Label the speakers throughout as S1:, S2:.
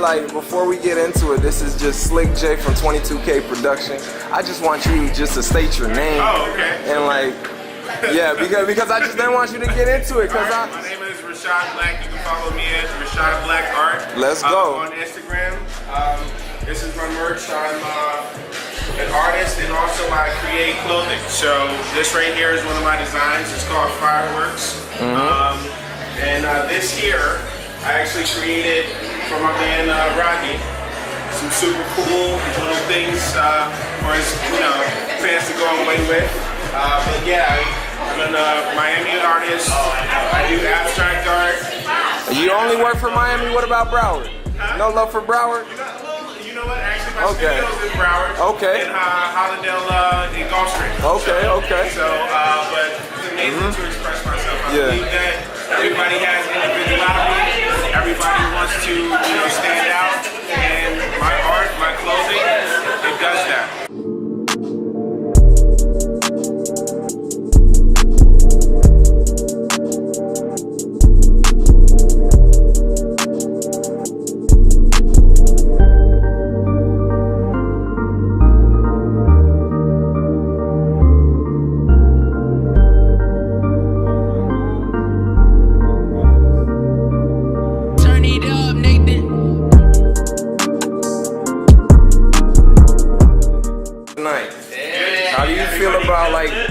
S1: like, before we get into it, this is just Slick J from 22K Production. I just want you just to state your name.
S2: Oh, okay.
S1: And like, yeah, because I just didn't want you to get into it. Cause
S2: my name is Rashad Black. You can follow me at Rashad Black Art.
S1: Let's go.
S2: On Instagram. This is my merch. I'm an artist and also I create clothing. So this right here is one of my designs. It's called Fireworks. And this here, I actually created for my man Rocky. Some super cool little things for his, fans to go away with. But yeah, I'm a Miami artist. I do abstract art.
S1: You only work for Miami? What about Broward? No love for Broward?
S2: You know what? Actually, my studio's in Broward.
S1: Okay.
S2: In Hollandale in Gulf Street.
S1: Okay.
S2: So, but it's amazing to express myself. I believe that everybody has individuality. Everybody wants to, stand out. And my art, my clothing, it does that.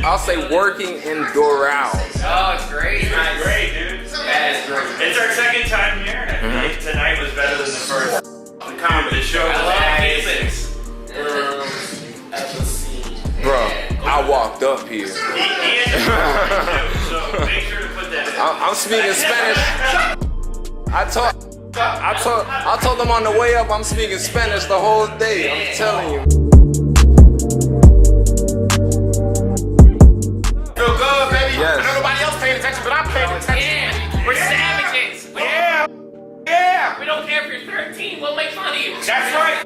S1: I'll say working in Doral.
S3: Oh, it's great.
S4: It's great, dude.
S3: That is great.
S4: It's our second time here, and I think tonight was better than the first. The comedy show was amazing.
S1: Bro, I walked up here.
S4: He is too, so make sure to put that in.
S1: I'm speaking Spanish. I told them on the way up I'm speaking Spanish the whole day. I'm telling you. Yes.
S3: Nobody else paying attention, but I'm paying attention. Yeah. We're savages.
S4: Yeah.
S3: We don't care if you're 13. We'll make fun of you.
S4: That's right.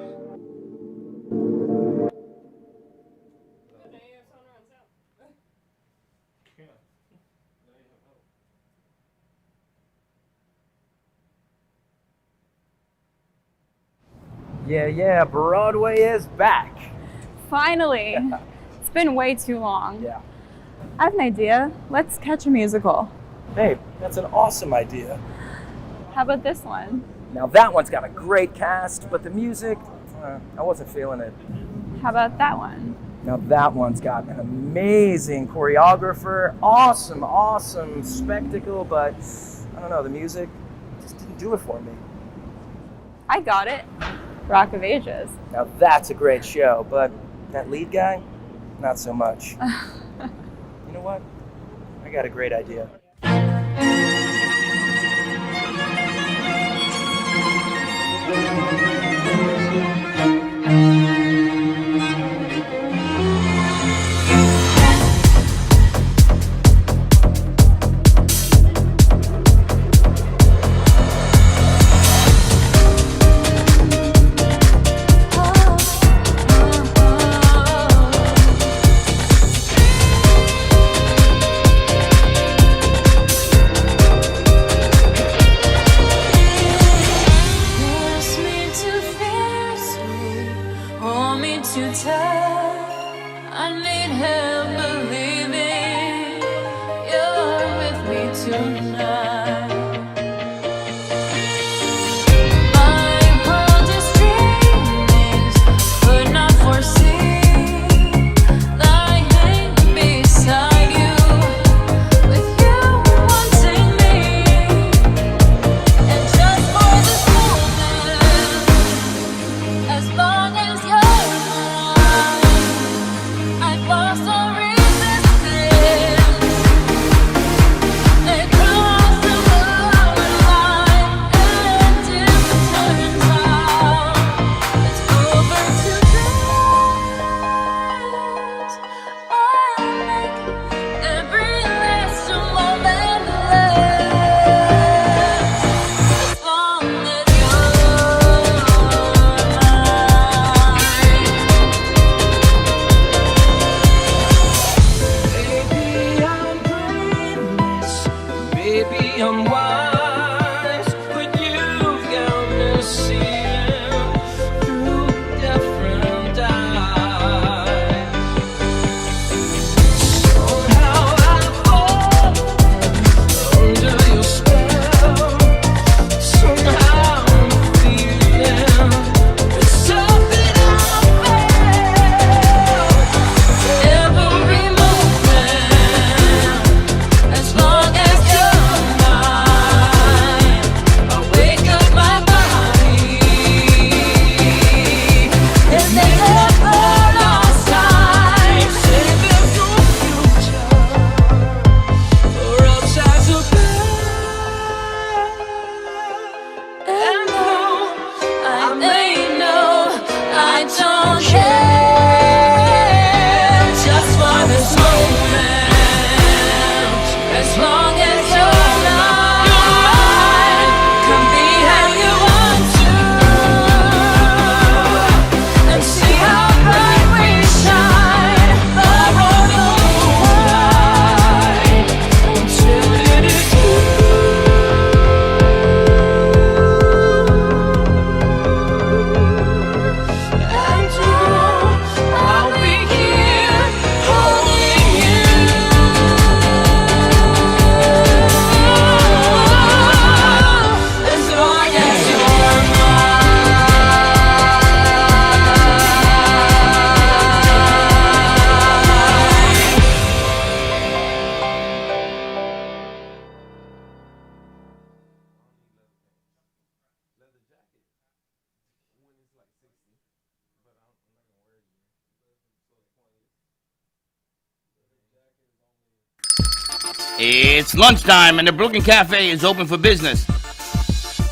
S5: Yeah, Broadway is back.
S6: Finally. It's been way too long.
S5: Yeah.
S6: I have an idea. Let's catch a musical.
S5: Babe, that's an awesome idea.
S6: How about this one?
S5: Now that one's got a great cast, but the music, I wasn't feeling it.
S6: How about that one?
S5: Now that one's got an amazing choreographer, awesome spectacle, but I don't know, the music just didn't do it for me.
S6: I got it. Rock of Ages.
S5: Now that's a great show, but that lead guy, not so much. You know what? I got a great idea.
S7: Lost all resistance. They come It's lunchtime and the Brooklyn Café is open for business.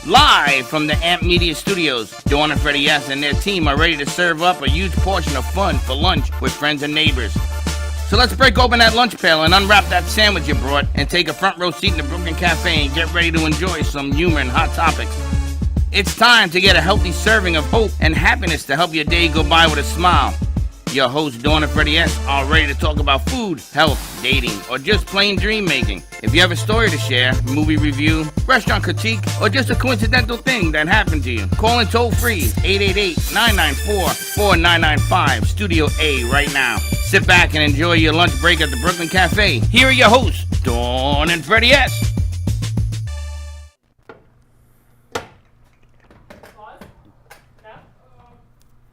S7: Live from the Amp Media Studios, Dawn and Freddie S. and their team are ready to serve up a huge portion of fun for lunch with friends and neighbors. So let's break open that lunch pail and unwrap that sandwich you brought and take a front row seat in the Brooklyn Café and get ready to enjoy some humor and hot topics. It's time to get a healthy serving of hope and happiness to help your day go by with a smile. Your hosts, Dawn and Freddie S., are ready to talk about food, health, dating, or just plain dream making. If you have a story to share, movie review, restaurant critique, or just a coincidental thing that happened to you, call in toll free 888-994-4995, Studio A right now. Sit back and enjoy your lunch break at the Brooklyn Café. Here are your hosts, Dawn and Freddie S.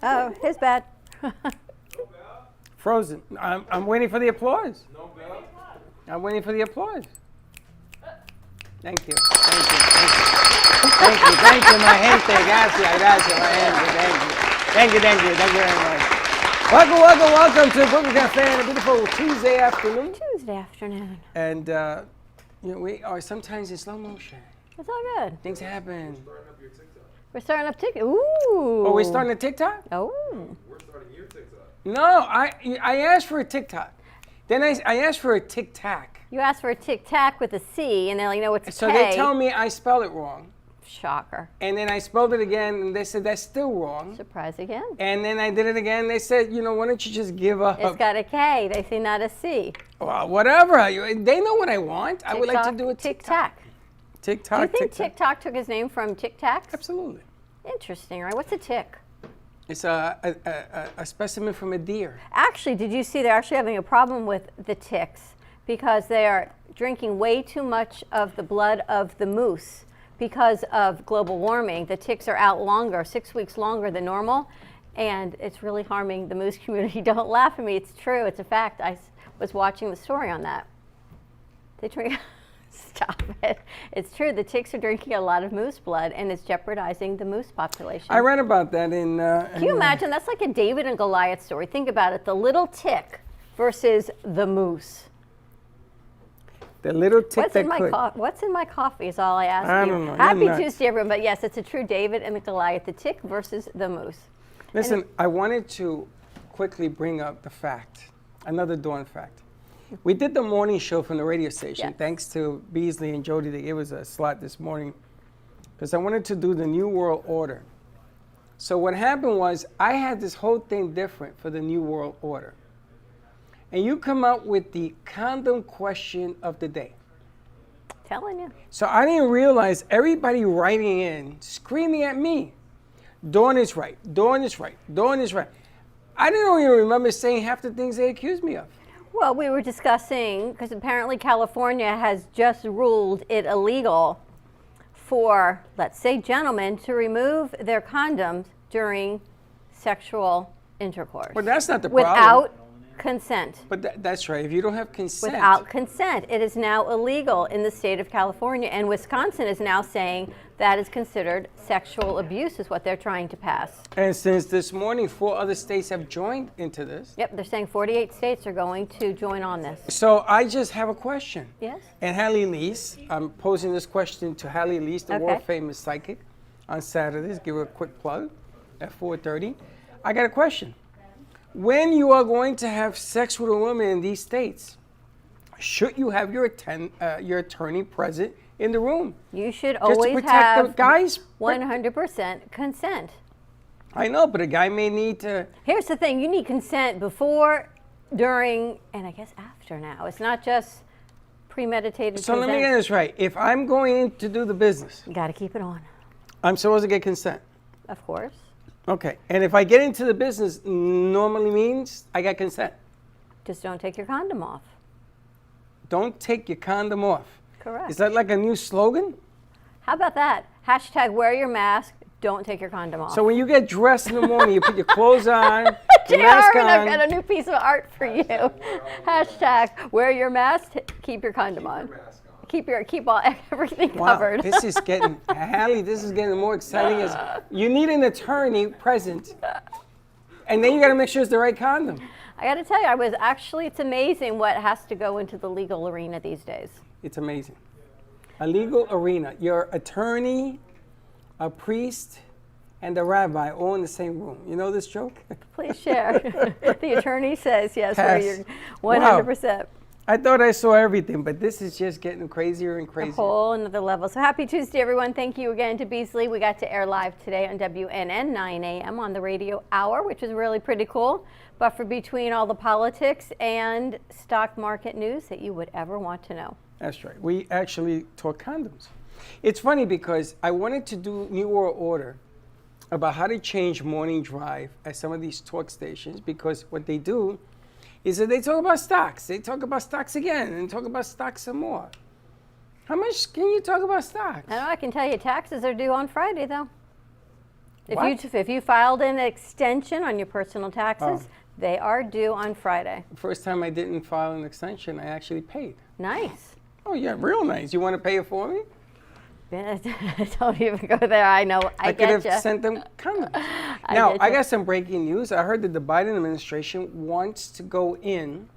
S8: Oh, his bad.
S9: Frozen. I'm waiting for the applause. I'm waiting for the applause. Thank you. Thank you, my gente. Gracias, my gente. Thank you very much. Welcome to the Brooklyn Café on a beautiful Tuesday afternoon. And, we are sometimes in slow motion.
S8: It's all good.
S9: Things happen.
S8: We're starting up TikTok. Ooh.
S9: Oh, we're starting a TikTok?
S8: Oh.
S9: No, I asked for a TikTok. Then I asked for a Tic Tac.
S8: You asked for a Tic Tac with a C, and they're like, no, it's a
S9: So
S8: K.
S9: they tell me I spelled it wrong.
S8: Shocker.
S9: And then I spelled it again, and they said that's still wrong.
S8: Surprise again.
S9: And then I did it again. They said, why don't you just give up?
S8: It's got a K. They say not a C.
S9: Well, whatever. They know what I want. I would like to do a
S8: Tic Tac.
S9: Tic
S8: Do
S9: Tac.
S8: you think Tic Tac took his name from Tic Tacs?
S9: Absolutely.
S8: Interesting, right? What's a tick?
S9: It's a specimen from a deer.
S8: Actually, did you see they're actually having a problem with the ticks because they are drinking way too much of the blood of the moose because of global warming. The ticks are out longer, 6 weeks longer than normal, and it's really harming the moose community. Don't laugh at me. It's true. It's a fact. I was watching the story on that. They drink... Stop it. It's true. The ticks are drinking a lot of moose blood, and it's jeopardizing the moose population.
S9: I read about that in...
S8: Can you imagine? That's like a David and Goliath story. Think about it. The little tick versus the moose.
S9: The little tick
S8: What's in my coffee is all I ask
S9: I
S8: you.
S9: don't know.
S8: Happy Tuesday, everyone. But yes, it's a true David and the Goliath, the tick versus the moose.
S9: Listen, I wanted to quickly bring up the fact, another Dawn fact. We did the morning show from the radio station, thanks to Beasley and Jody. They gave us a slot this morning because I wanted to do the New World Order. So what happened was I had this whole thing different for the New World Order. And you come out with the condom question of the day.
S8: Telling you.
S9: So I didn't realize everybody writing in, screaming at me. Dawn is right. Dawn is right. Dawn is right. I didn't even remember saying half the things they accused me of.
S8: Well, we were discussing, because apparently California has just ruled it illegal for, let's say, gentlemen to remove their condoms during sexual intercourse.
S9: But that's not the problem.
S8: Without consent.
S9: But that's right. If you don't have consent.
S8: Without consent. It is now illegal in the state of California, and Wisconsin is now saying that is considered sexual abuse, is what they're trying to pass.
S9: And since this morning, 4 other states have joined into this.
S8: Yep, they're saying 48 states are going to join on this.
S9: So I just have a question.
S8: Yes?
S9: And Hallie Leese, I'm posing this question to Hallie Leese, the world famous psychic, on Saturdays. Give her a quick plug at 4:30. I got a question. When you are going to have sex with a woman in these states, should you have your attorney present in the room?
S8: You should
S9: just
S8: always
S9: to protect
S8: have
S9: the guys.
S8: 100% consent.
S9: I know, but a guy may need to.
S8: Here's the thing: you need consent before, during, and I guess after. Now it's not just premeditated.
S9: So let me get this right. If I'm going in to do the business,
S8: you got to keep it on.
S9: I'm supposed to get consent.
S8: Of course.
S9: Okay, and if I get into the business, normally means I got consent.
S8: Just don't take your condom off.
S9: Don't take your condom off.
S8: Correct.
S9: Is that like a new slogan?
S8: How about that? Hashtag wear your mask, don't take your condom off.
S9: So when you get dressed in the morning, you put your clothes on, your
S8: JR,
S9: mask on.
S8: I've got a new piece of art for you. Hashtag wear your mask, keep your condom on. Keep everything covered.
S9: This is getting, Hallie, this is getting more exciting. As you need an attorney present, and then you got to make sure it's the right condom.
S8: I got to tell you, it's amazing what has to go into the legal arena these days.
S9: It's amazing. A legal arena. Your attorney, a priest, and a rabbi all in the same room. You know this joke?
S8: Please share. The attorney says yes,
S9: Pass.
S8: you're 100%.
S9: Wow. I thought I saw everything, but this is just getting crazier and
S8: A
S9: crazier.
S8: whole another level. So happy Tuesday, everyone. Thank you again to Beasley. We got to air live today on WNN 9 a.m. on the radio hour, which is really pretty cool. Buffer between all the politics and stock market news that you would ever want to know.
S9: That's right. We actually talk condoms. It's funny because I wanted to do New World Order about how to change morning drive at some of these talk stations, because what they do is that they talk about stocks. They talk about stocks again and talk about stocks some more. How much can you talk about stocks?
S8: I know, I can tell you taxes are due on Friday, though. If
S9: What?
S8: you filed an extension on your personal taxes, they are due on Friday.
S9: The first time I didn't file an extension, I actually paid.
S8: Nice.
S9: Oh yeah, real nice. You want to pay it for me?
S8: Don't even go there. I know. I
S9: could
S8: get
S9: have sent them condoms. Now, I got some breaking news. I heard that the Biden administration wants to go in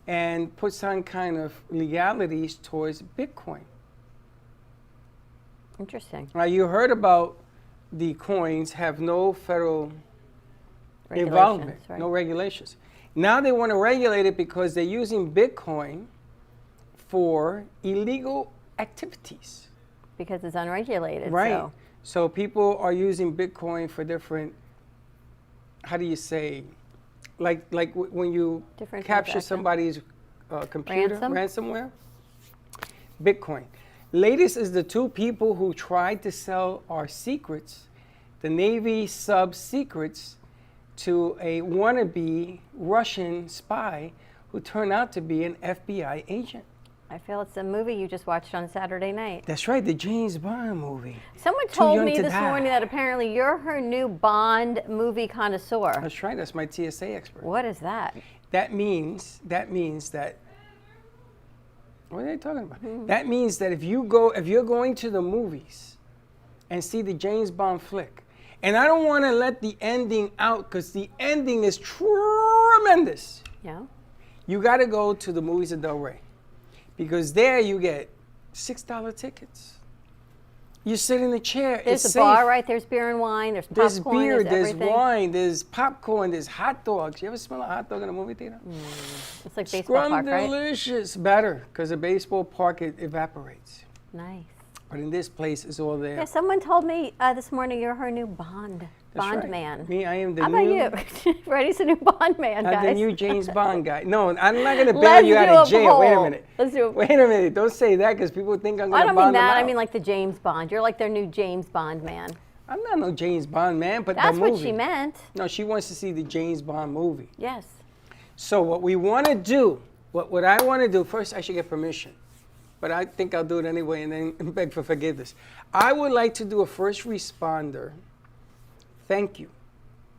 S9: and put some kind of legalities towards Bitcoin.
S8: Interesting.
S9: Now, you heard about the coins have no federal
S8: Regulations,
S9: involvement,
S8: right?
S9: no regulations. Now they want to regulate it because they're using Bitcoin for illegal activities.
S8: Because it's unregulated.
S9: Right. So people are using Bitcoin for different, how do you say, like when you
S8: Different
S9: capture
S8: transactions.
S9: somebody's computer,
S8: Ransom?
S9: ransomware? Bitcoin. Latest is the two people who tried to sell our secrets, the Navy sub secrets, to a wannabe Russian spy who turned out to be an FBI agent.
S8: I feel it's a movie you just watched on Saturday night.
S9: That's right, the James Bond movie.
S8: Someone
S9: Too
S8: told
S9: Young
S8: me
S9: to
S8: this
S9: Die.
S8: morning that apparently you're her new Bond movie connoisseur.
S9: That's right, that's my TSA expert.
S8: What is that?
S9: That means that, what are they talking about? That means that if you're going to the movies and see the James Bond flick, and I don't want to let the ending out because the ending is tremendous.
S8: Yeah.
S9: You got to go to the movies at Del Rey, because there you get $6 tickets. You sit in a chair.
S8: There's
S9: it's
S8: a bar,
S9: safe.
S8: right? There's beer and wine. There's
S9: There's
S8: popcorn.
S9: beer,
S8: there's
S9: there's wine, there's popcorn, there's hot dogs. You ever smell a hot dog in a movie theater?
S8: It's like baseball park, right?
S9: Delicious. Better, because a baseball park, it evaporates.
S8: Nice.
S9: But in this place, it's all there.
S8: Yeah, someone told me this morning you're her new Bond
S9: That's right.
S8: man.
S9: Me, I am the
S8: How
S9: new.
S8: about you? Freddie's the new Bond man,
S9: I'm
S8: guys.
S9: the new James Bond guy. No, I'm not going to bail
S8: Let's
S9: you out
S8: do
S9: of
S8: a
S9: jail. Wait a
S8: poll.
S9: minute.
S8: Let's do a
S9: Wait a minute. Don't say that, because people think I'm
S8: I
S9: going to
S8: don't
S9: bond
S8: mean
S9: them
S8: that.
S9: out.
S8: I mean like the James Bond. You're like their new James Bond man.
S9: I'm not no James Bond man, but
S8: That's
S9: the movie.
S8: what she meant.
S9: No, she wants to see the James Bond movie.
S8: Yes.
S9: So what we want to do, what I want to do, first I should get permission. But I think I'll do it anyway and then beg for forgiveness. I would like to do a first responder thank you,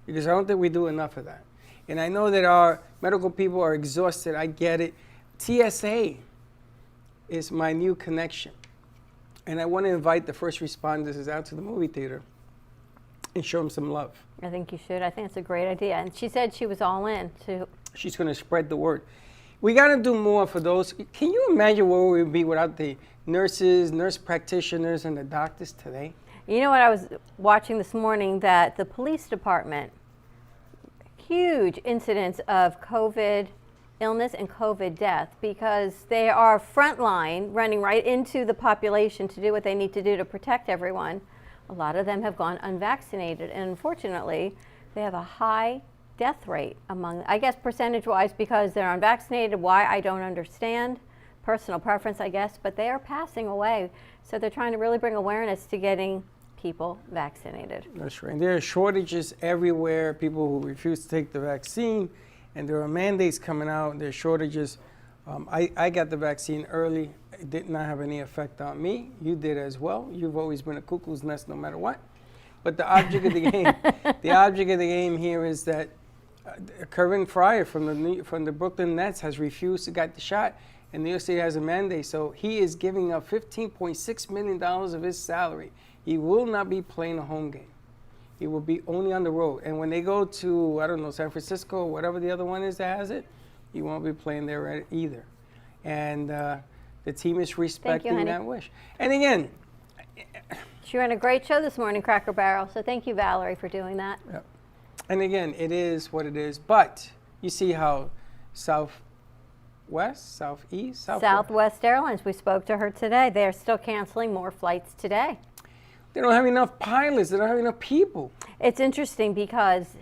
S9: because I don't think we do enough of that. And I know that our medical people are exhausted. I get it. TSA is my new connection. And I want to invite the first responders out to the movie theater and show them some love.
S8: I think you should. I think it's a great idea. And she said she was all in to.
S9: She's going to spread the word. We got to do more for those. Can you imagine where we would be without the nurses, nurse practitioners, and the doctors today?
S8: You know what I was watching this morning, that the police department, huge incidence of COVID illness and COVID death, because they are frontline, running right into the population to do what they need to do to protect everyone. A lot of them have gone unvaccinated, and unfortunately, they have a high death rate among, I guess, percentage-wise, because they're unvaccinated. Why, I don't understand. Personal preference, I guess, but they are passing away. So they're trying to really bring awareness to getting people vaccinated.
S9: That's right. And there are shortages everywhere, people who refuse to take the vaccine, and there are mandates coming out, and there are shortages. I got the vaccine early. It did not have any effect on me. You did as well. You've always been a cuckoo's nest no matter what. But the object of the game, here is that Kevin Fryer from the Brooklyn Nets has refused to get the shot, and New York City has a mandate. So he is giving up $15.6 million of his salary. He will not be playing a home game. It will be only on the road. And when they go to, I don't know, San Francisco or whatever the other one is that has it, you won't be playing there either. And the team is respecting that wish. And again,
S8: she ran a great show this morning, Cracker Barrel. So thank you, Valerie, for doing that.
S9: Yep. And again, it is what it is. But you see how Southwest Airlines, we spoke to her today. They're still canceling more flights today. They don't have enough pilots. They don't have enough people.
S8: It's interesting because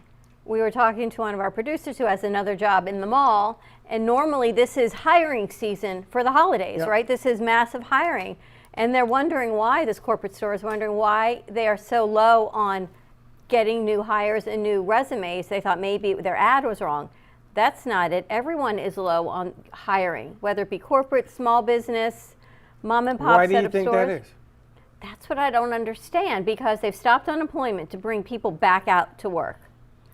S8: we were talking to one of our producers who has another job in the mall, and normally this is hiring season for the holidays, right? This is massive hiring. And they're wondering why, this corporate store is wondering why they are so low on getting new hires and new resumes. They thought maybe their ad was wrong. That's not it. Everyone is low on hiring, whether it be corporate, small business, mom and pop
S9: setup stores. Why do you think that is?
S8: That's what I don't understand, because they've stopped unemployment to bring people back out to work.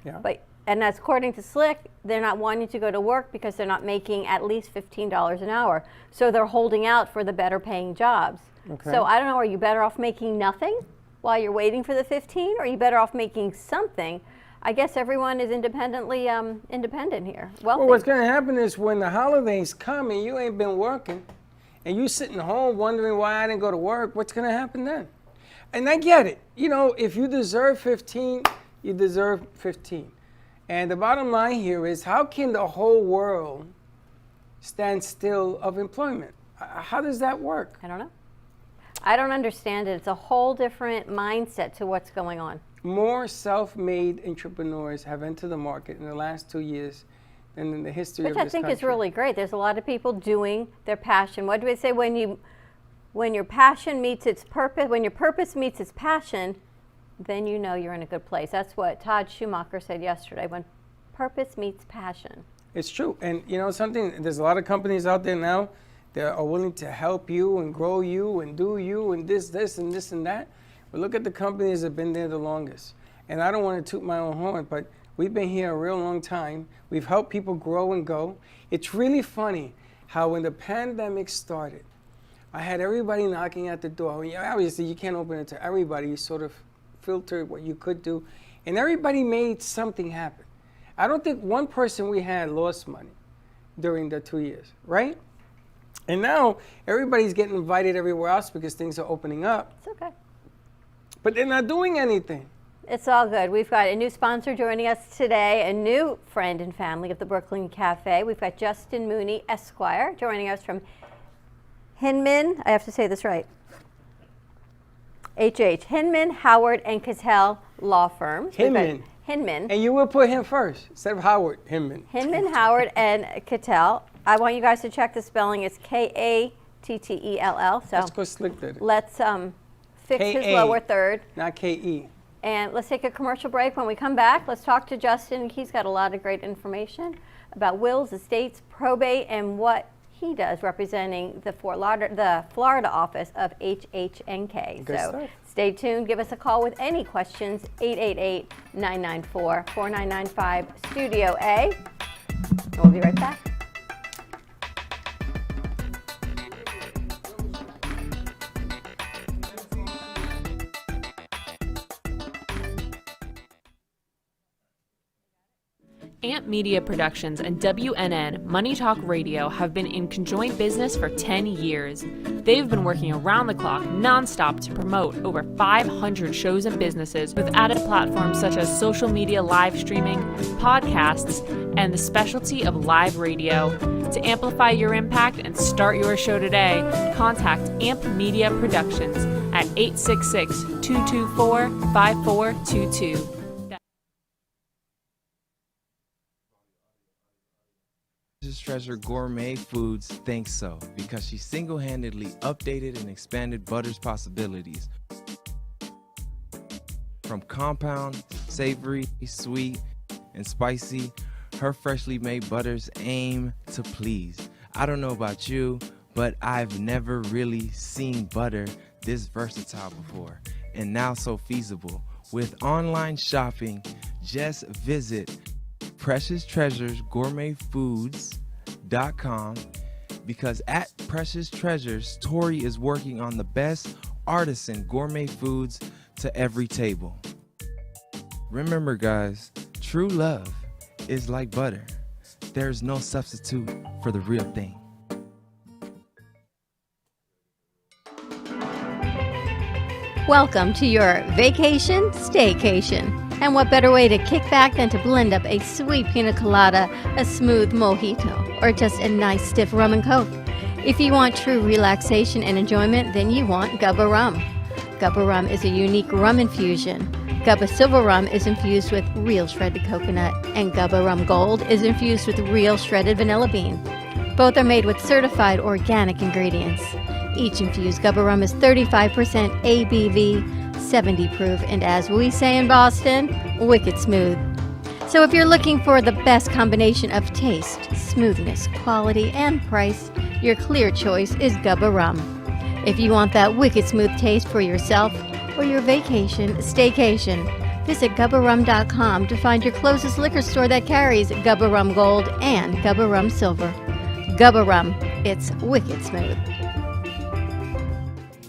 S9: Yeah.
S8: And that's according to Slick, they're not wanting to go to work because they're not making at least $15 an hour. So they're holding out for the better paying jobs.
S9: Okay.
S8: So I don't know, are you better off making nothing while you're waiting for the 15? Or are you better off making something? I guess everyone is independently independent here.
S9: Well, what's going to happen is when the holidays come and you ain't been working, and you sitting home wondering why I didn't go to work, what's going to happen then? And I get it. You know, if you deserve 15, you deserve 15. And the bottom line here is, how can the whole world stand still of employment? How does that work?
S8: I don't know. I don't understand it. It's a whole different mindset to what's going on.
S9: More self-made entrepreneurs have entered the market in the last 2 years than in the history of this country.
S8: Which I think is really great. There's a lot of people doing their passion. What do we say? When your passion meets its purpose, when your purpose meets its passion, then you know you're in a good place. That's what Todd Schumacher said yesterday, when purpose meets passion.
S9: It's true. And you know something, there's a lot of companies out there now that are willing to help you and grow you and do you and this and this and that. But look at the companies that have been there the longest. And I don't want to toot my own horn, but we've been here a real long time. We've helped people grow and go. It's really funny how when the pandemic started, I had everybody knocking at the door. Obviously, you can't open it to everybody. You sort of filtered what you could do. And everybody made something happen. I don't think one person we had lost money during the 2 years, right? And now everybody's getting invited everywhere else because things are opening up.
S8: It's okay.
S9: But they're not doing anything.
S8: It's all good. We've got a new sponsor joining us today, a new friend and family of the Brooklyn Cafe. We've got Justin Mooney, Esquire, joining us from Hinman. I have to say this right. Hinman, Howard, and Kattell Law Firms.
S9: Hinman.
S8: Hinman.
S9: And you will put him first, instead of Howard, Hinman.
S8: Hinman, Howard, and Kattell. I want you guys to check the spelling. It's Kattell. So
S9: let's go Slick did it.
S8: Let's fix his lower third.
S9: Not Ke.
S8: And let's take a commercial break. When we come back, let's talk to Justin. He's got a lot of great information about wills, estates, probate, and what he does representing the Florida office of HHNK.
S9: Good
S8: so
S9: stuff.
S8: Stay tuned. Give us a call with any questions, 888-994-4995, Studio A. And we'll be right back.
S10: Amp Media Productions and WNN Money Talk Radio have been in conjoint business for 10 years. They've been working around the clock, nonstop, to promote over 500 shows and businesses with added platforms such as social media live streaming, podcasts, and the specialty of live radio. To amplify your impact and start your show today, contact Amp Media Productions at 866-224-5422.
S1: Treasure Gourmet Foods thinks so, because she single-handedly updated and expanded butter's possibilities. From compound, savory, sweet, and spicy, her freshly made butters aim to please. I don't know about you, but I've never really seen butter this versatile before, and now so feasible. With online shopping, just visit Precious Treasures Gourmet Foods.com, because at Precious Treasures, Tori is working on the best artisan gourmet foods to every table. Remember, guys, true love is like butter. There's no substitute for the real thing.
S8: Welcome to your vacation staycation. And what better way to kick back than to blend up a sweet pina colada, a smooth mojito, or just a nice stiff rum and coke. If you want true relaxation and enjoyment, then you want Gubba Rum. Gubba Rum is a unique rum infusion. Gubba Silver Rum is infused with real shredded coconut, and Gubba Rum Gold is infused with real shredded vanilla bean. Both are made with certified organic ingredients. Each infused Gubba Rum is 35% ABV, 70 proof, and as we say in Boston, wicked smooth. So if you're looking for the best combination of taste, smoothness, quality, and price, your clear choice is Gubba Rum. If you want that wicked smooth taste for yourself or your vacation staycation, visit GubbaRum.com to find your closest liquor store that carries Gubba Rum Gold and Gubba Rum Silver. Gubba Rum, it's wicked smooth.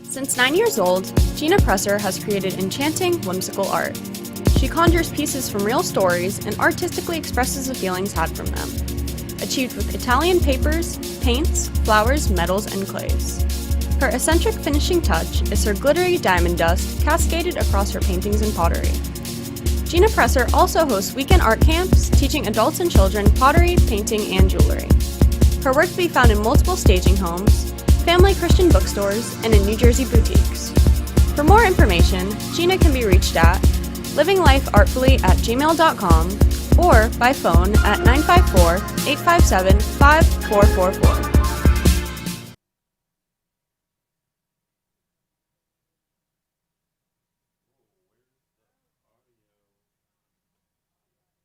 S6: Since 9 years old, Gina Presser has created enchanting, whimsical art. She conjures pieces from real stories and artistically expresses the feelings had from them. Achieved with Italian papers, paints, flowers, metals, and clays. Her eccentric finishing touch is her glittery diamond dust cascaded across her paintings and pottery. Gina Presser also hosts weekend art camps, teaching adults and children pottery, painting, and jewelry. Her work can be found in multiple staging homes, family Christian bookstores, and in New Jersey boutiques. For more information, Gina can be reached at livinglifeartfully@gmail.com or by phone at 954-857-5444.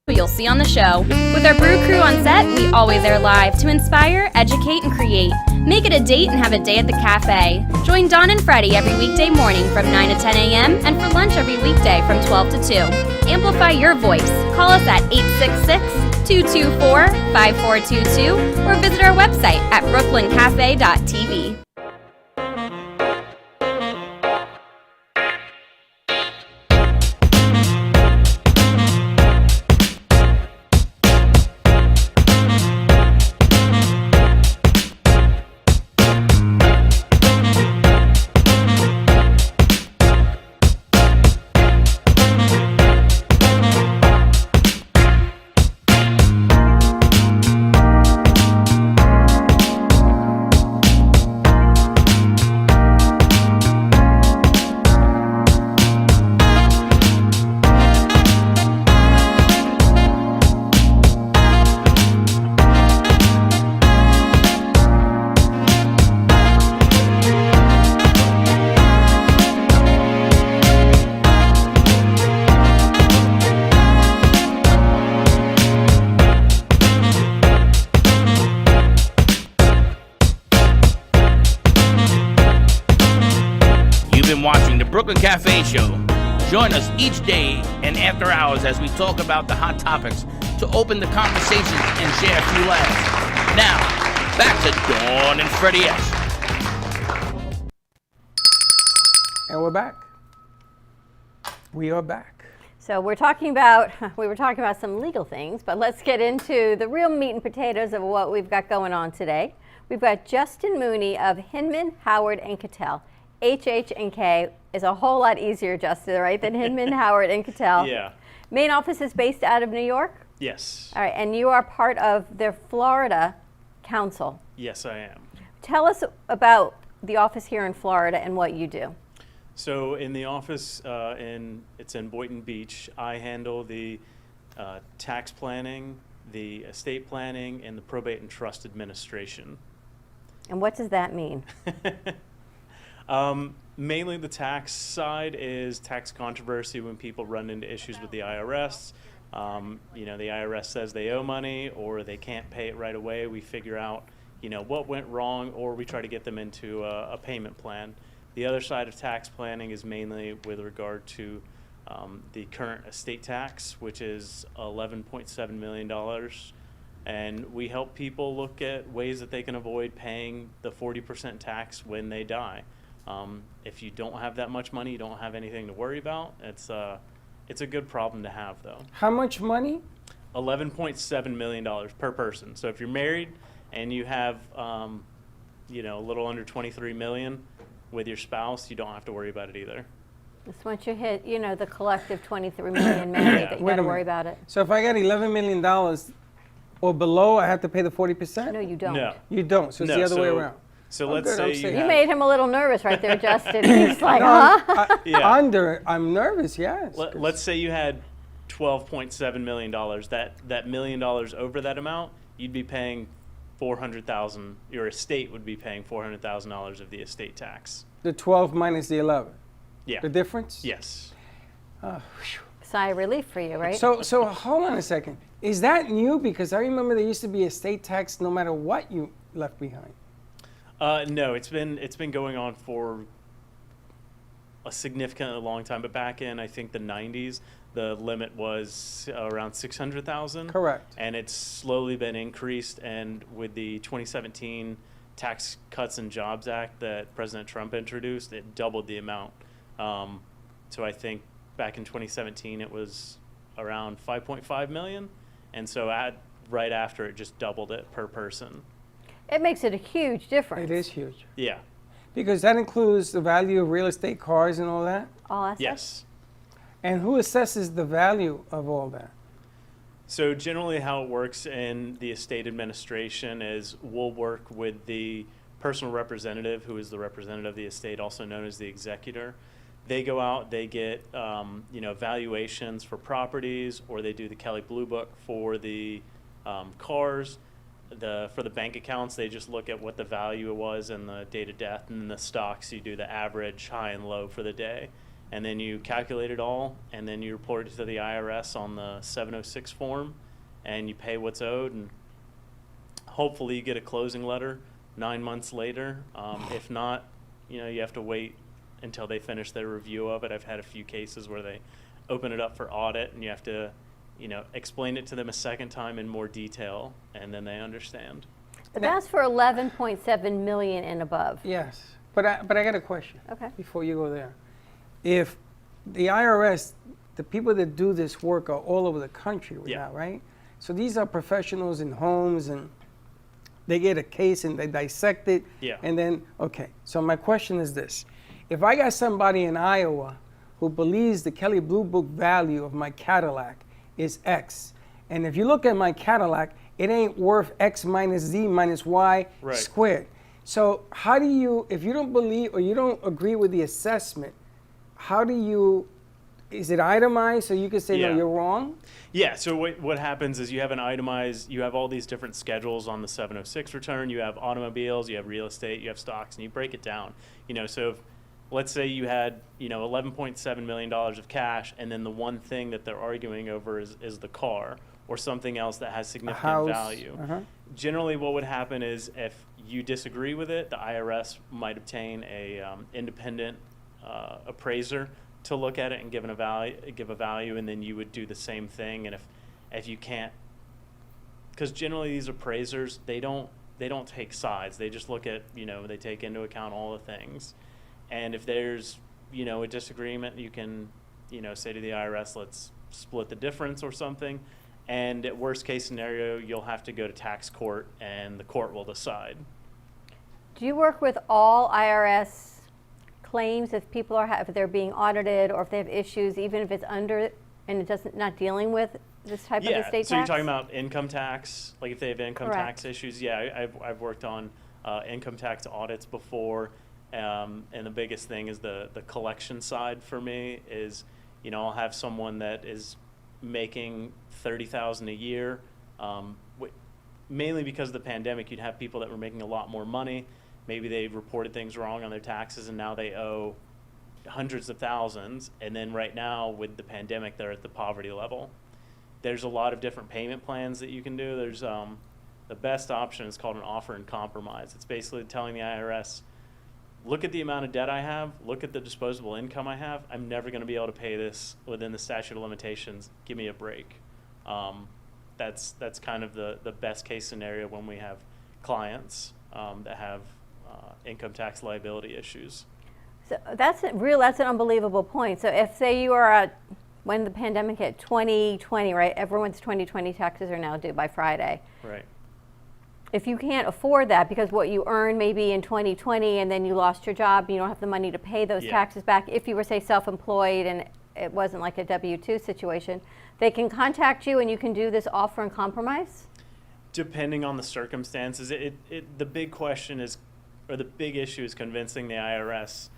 S11: You'll see on the show. With our brew crew on set, we always air live to inspire, educate, and create. Make it a date and have a day at the cafe. Join Dawn and Freddie every weekday morning from 9 to 10 a.m. and for lunch every weekday from 12 to 2. Amplify your voice. Call us at 866-224-5422 or visit our website at brooklyncafe.tv.
S7: Watching the Brooklyn Café Show. Join us each day and after hours as we talk about the hot topics to open the conversation and share a few laughs. Now, back to Dawn and Freddie S.
S9: And we're back. We are back.
S8: So we were talking about some legal things, but let's get into the real meat and potatoes of what we've got going on today. We've got Justin Mooney of Hinman, Howard, and Kattell. HH and K is a whole lot easier, Justin, right, than Hinman, Howard, and Kattell.
S12: Yeah.
S8: Main office is based out of New York?
S12: Yes.
S8: All right, and you are part of their Florida Council.
S12: Yes, I am.
S8: Tell us about the office here in Florida and what you do.
S12: So in the office, it's in Boynton Beach, I handle the tax planning, the estate planning, and the probate and trust administration.
S8: And what does that mean?
S12: Mainly the tax side is tax controversy when people run into issues with the IRS. The IRS says they owe money or they can't pay it right away. We figure out, what went wrong, or we try to get them into a payment plan. The other side of tax planning is mainly with regard to the current estate tax, which is $11.7 million. And we help people look at ways that they can avoid paying the 40% tax when they die. If you don't have that much money, you don't have anything to worry about. It's It's a good problem to have, though.
S9: How much money?
S12: $11.7 million per person. So if you're married and you have, you know, a little under 23 million with your spouse, you don't have to worry about it either.
S8: Just once you hit, you know, the collective 23 million married, that you got to worry about it.
S9: So if I got $11 million or below, I have to pay the 40%?
S8: No, you don't.
S12: No.
S9: You don't. So it's the other way around.
S12: So
S9: Oh,
S12: let's
S9: good, I'm
S12: say
S9: safe.
S8: You made him a little nervous right there, Justin. He's like, huh?
S9: I'm nervous, yes.
S12: Let's say you had $12.7 million. That $1 million over that amount, you'd be paying $400,000. Your estate would be paying $400,000 of the estate tax.
S9: The 12 minus the 11.
S12: Yeah.
S9: The difference?
S12: Yes.
S8: Sigh of relief for you, right?
S9: So hold on a second. Is that new? Because I remember there used to be estate tax no matter what you left behind.
S12: No, it's been going on for a significantly long time. But back in, I think, the 90s, the limit was around 600,000.
S9: Correct.
S12: And it's slowly been increased. And with the 2017 Tax Cuts and Jobs Act that President Trump introduced, it doubled the amount. So I think back in 2017 it was around 5.5 million, and so right after it just doubled it per person.
S8: It makes it a huge difference.
S9: It is huge.
S12: Yeah.
S9: Because that includes the value of real estate, cars, and all that?
S8: All assets?
S12: Yes.
S9: And who assesses the value of all that?
S12: So generally how it works in the estate administration is we'll work with the personal representative, who is the representative of the estate, also known as the executor. They go out, they get valuations for properties, or they do the Kelley Blue Book for the cars. For the bank accounts, they just look at what the value was and the date of death, and the stocks, you do the average, high and low for the day. And then you calculate it all, and then you report it to the IRS on the 706 form, and you pay what's owed, and hopefully you get a closing letter 9 months later. If not, you have to wait until they finish their review of it. I've had a few cases where they open it up for audit, and you have to, explain it to them a second time in more detail, and then they understand.
S8: But that's for 11.7 million and above.
S9: Yes, but I got a question.
S8: Okay.
S9: Before you go there, if the IRS, the people that do this work are all over the country now, right? So these are professionals in homes, and they get a case and they dissect it.
S12: Yeah.
S9: And then, okay. So my question is this: if I got somebody in Iowa who believes the Kelley Blue Book value of my Cadillac is X, and if you look at my Cadillac, it ain't worth X minus Z minus Y squared. So how do you, if you don't believe or you don't agree with the assessment, how do you, is it itemized so you can say, no, you're wrong?
S12: Yeah, so what happens is you have an itemized, you have all these different schedules on the 706 return. You have automobiles, you have real estate, you have stocks, and you break it down. So if, let's say you had, $11.7 million of cash, and then the one thing that they're arguing over is the car or something else that has significant value. Generally what would happen is if you disagree with it, the IRS might obtain a independent appraiser to look at it and give a value, and then you would do the same thing. And if you can't, because generally these appraisers, they don't take sides. They just look at, they take into account all the things. And if there's a disagreement, you can say to the IRS, let's split the difference or something. And at worst case scenario, you'll have to go to tax court, and the court will decide.
S8: Do you work with all IRS claims if people if they're being audited, or if they have issues, even if it's under and it doesn't, not dealing with this type of estate tax?
S12: So you're talking about income tax, like if they have income tax issues. Yeah, I've worked on income tax audits before, and the biggest thing is the collection side for me is, I'll have someone that is making $30,000 a year. Mainly because of the pandemic, you'd have people that were making a lot more money. Maybe they reported things wrong on their taxes, and now they owe hundreds of thousands. And then right now with the pandemic, they're at the poverty level. There's a lot of different payment plans that you can do. There's the best option is called an offer in compromise. It's basically telling the IRS, look at the amount of debt I have, look at the disposable income I have. I'm never going to be able to pay this within the statute of limitations. Give me a break. That's kind of the best case scenario when we have clients that have income tax liability issues.
S8: So that's an unbelievable point. So if, say, you are a when the pandemic hit, 2020, right? Everyone's 2020 taxes are now due by Friday.
S12: Right.
S8: If you can't afford that because what you earned maybe in 2020 and then you lost your job, you don't have the money to pay those taxes back. If you were, say, self-employed and it wasn't like a W-2 situation, they can contact you and you can do this offer and compromise?
S12: Depending on the circumstances, the big question is, or the big issue is convincing the IRS,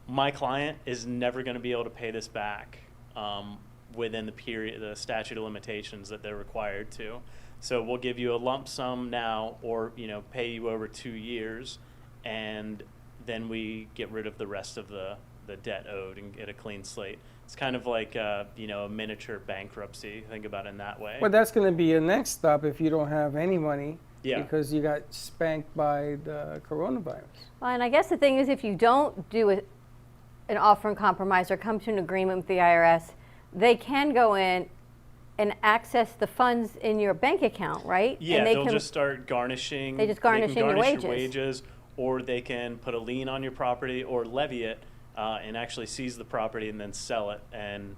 S12: my client is never going to be able to pay this back within the statute of limitations that they're required to. So we'll give you a lump sum now, or pay you over 2 years, and then we get rid of the rest of the debt owed and get a clean slate. It's kind of like a miniature bankruptcy. Think about it in that way.
S9: Well, that's going to be your next stop if you don't have any money.
S12: Yeah.
S9: Because you got spanked by the coronavirus.
S8: Well, and I guess the thing is, if you don't do an offer and compromise or come to an agreement with the IRS, they can go in and access the funds in your bank account, right?
S12: Yeah,
S8: and
S12: they'll just start garnishing.
S8: They just garnish
S12: your
S8: wages.
S12: wages, or they can put a lien on your property or levy it and actually seize the property and then sell it. And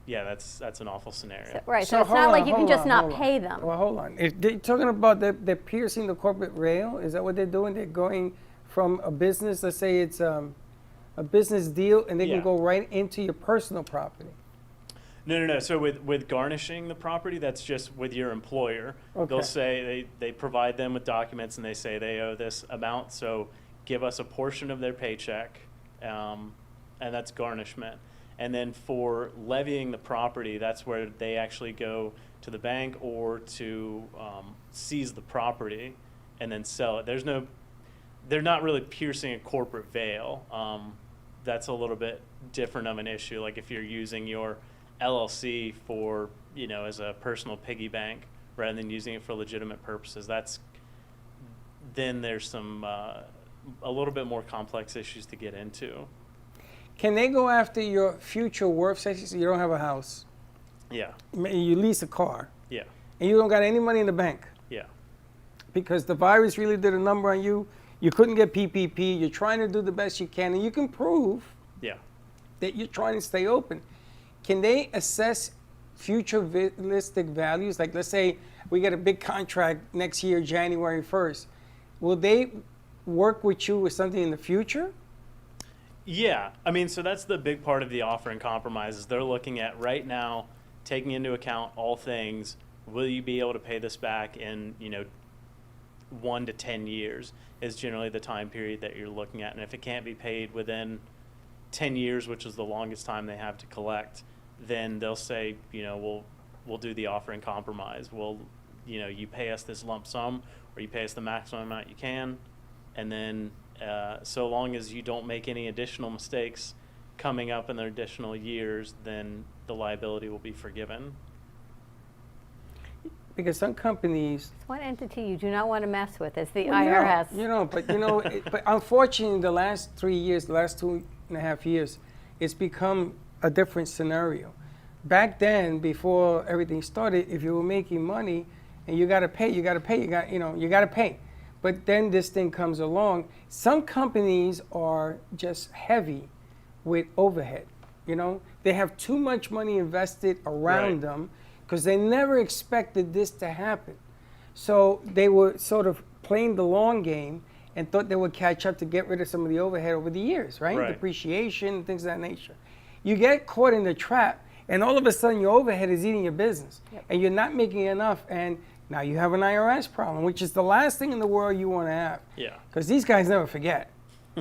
S12: yeah, that's an awful scenario.
S8: Right, so it's not like you can just not pay them.
S9: Well, hold on. If they're talking about they're piercing the corporate rail, is that what they're doing? They're going from a business, let's say it's a business deal, and they can go right into your personal property.
S12: No. So with garnishing the property, that's just with your employer.
S9: Okay.
S12: They'll say they provide them with documents and they say they owe this amount, so give us a portion of their paycheck, and that's garnishment. And then for levying the property, that's where they actually go to the bank or to seize the property and then sell it. They're not really piercing a corporate veil. That's a little bit different of an issue. Like if you're using your LLC for, as a personal piggy bank rather than using it for legitimate purposes, then there's some a little bit more complex issues to get into.
S9: Can they go after your future worth? Say you don't have a house.
S12: Yeah.
S9: You lease a car.
S12: Yeah.
S9: And you don't got any money in the bank.
S12: Yeah.
S9: Because the virus really did a number on you. You couldn't get PPP. You're trying to do the best you can, and you can prove that you're trying to stay open. Can they assess future realistic values? Like, let's say we get a big contract next year, January 1st. Will they work with you with something in the future?
S12: Yeah. I mean, so that's the big part of the offer and compromise is they're looking at right now, taking into account all things, will you be able to pay this back in, 1 to 10 years is generally the time period that you're looking at. And if it can't be paid within 10 years, which is the longest time they have to collect, then they'll say, we'll do the offer and compromise. You pay us this lump sum or you pay us the maximum amount you can. And then so long as you don't make any additional mistakes coming up in the additional years, then the liability will be forgiven.
S9: Because some companies...
S8: It's one entity you do not want to mess with is the IRS.
S9: But unfortunately, the last 3 years, the last 2.5 years, it's become a different scenario. Back then, before everything started, if you were making money and you got to pay, you got to pay. But then this thing comes along. Some companies are just heavy with overhead. They have too much money invested around them because they never expected this to happen. So they were sort of playing the long game and thought they would catch up to get rid of some of the overhead over the years, right? Depreciation, things of that nature. You get caught in the trap, and all of a sudden your overhead is eating your business, and you're not making enough, and now you have an IRS problem, which is the last thing in the world you want to have.
S12: Yeah.
S9: Because these guys never forget.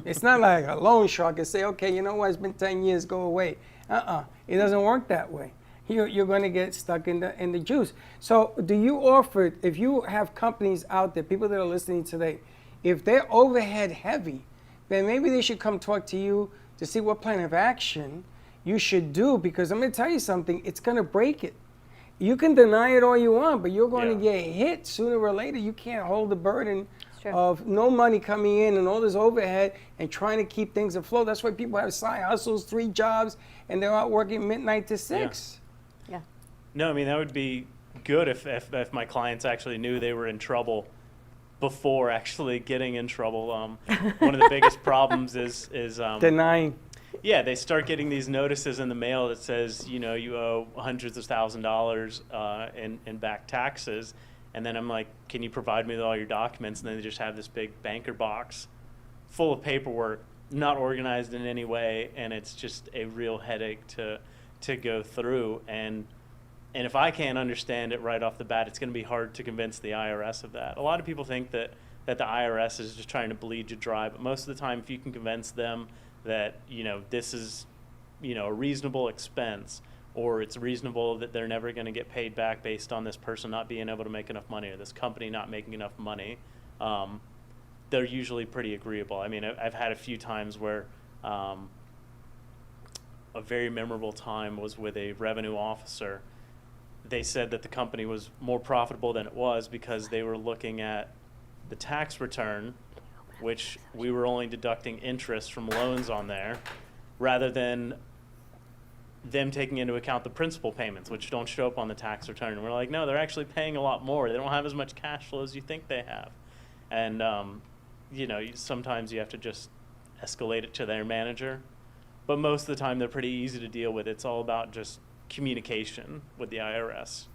S9: It's not like a loan shark and say, okay, you know what, it's been 10 years, go away. It doesn't work that way. You're going to get stuck in the juice. So do you offer, if you have companies out there, people that are listening today, if they're overhead heavy, then maybe they should come talk to you to see what plan of action you should do, because I'm going to tell you something, it's going to break it. You can deny it all you want, but you're going to get hit sooner or later. You can't hold the burden of no money coming in and all this overhead and trying to keep things afloat. That's why people have side hustles, 3 jobs, and they're out working midnight to 6.
S8: Yeah.
S12: No, I mean, that would be good if my clients actually knew they were in trouble before actually getting in trouble. One of the biggest problems is
S9: denying.
S12: Yeah, they start getting these notices in the mail that says, you owe hundreds of $1,000s in back taxes. And then I'm like, can you provide me with all your documents? And then they just have this big banker box full of paperwork, not organized in any way, and it's just a real headache to go through. And if I can't understand it right off the bat, it's going to be hard to convince the IRS of that. A lot of people think that the IRS is just trying to bleed you dry, but most of the time, if you can convince them that this is a reasonable expense, or it's reasonable that they're never going to get paid back based on this person not being able to make enough money or this company not making enough money, they're usually pretty agreeable. I mean, I've had a few times where a very memorable time was with a revenue officer. They said that the company was more profitable than it was because they were looking at the tax return, which we were only deducting interest from loans on there, rather than them taking into account the principal payments, which don't show up on the tax return. And we're like, no, they're actually paying a lot more. They don't have as much cash flow as you think they have. And, sometimes you have to just escalate it to their manager. But most of the time, they're pretty easy to deal with. It's all about just communication with the IRS.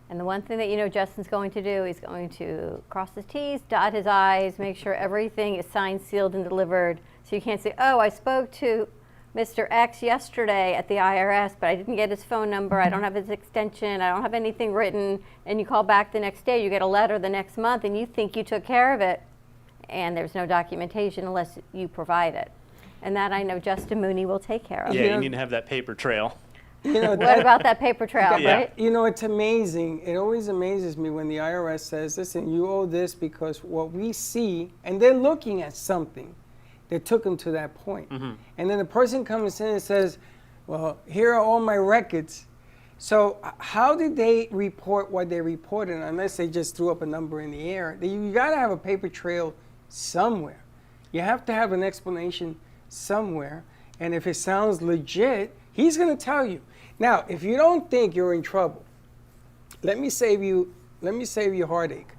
S8: And the one thing that Justin's going to do, he's going to cross his T's, dot his I's, make sure everything is signed, sealed, and delivered. So you can't say, oh, I spoke to Mr. X yesterday at the IRS, but I didn't get his phone number, I don't have his extension, I don't have anything written, and you call back the next day, you get a letter the next month, and you think you took care of it, and there's no documentation unless you provide it. And that I know Justin Mooney will take care of.
S12: Yeah, you need to have that paper trail.
S8: What about that paper trail, right?
S9: It's amazing. It always amazes me when the IRS says, listen, you owe this because what we see, and they're looking at something that took them to that point. Mm-hmm. And then the person comes in and says, well, here are all my records. So how did they report what they reported unless they just threw up a number in the air? You got to have a paper trail somewhere. You have to have an explanation somewhere. And if it sounds legit, he's going to tell you. Now, if you don't think you're in trouble, let me save you heartache.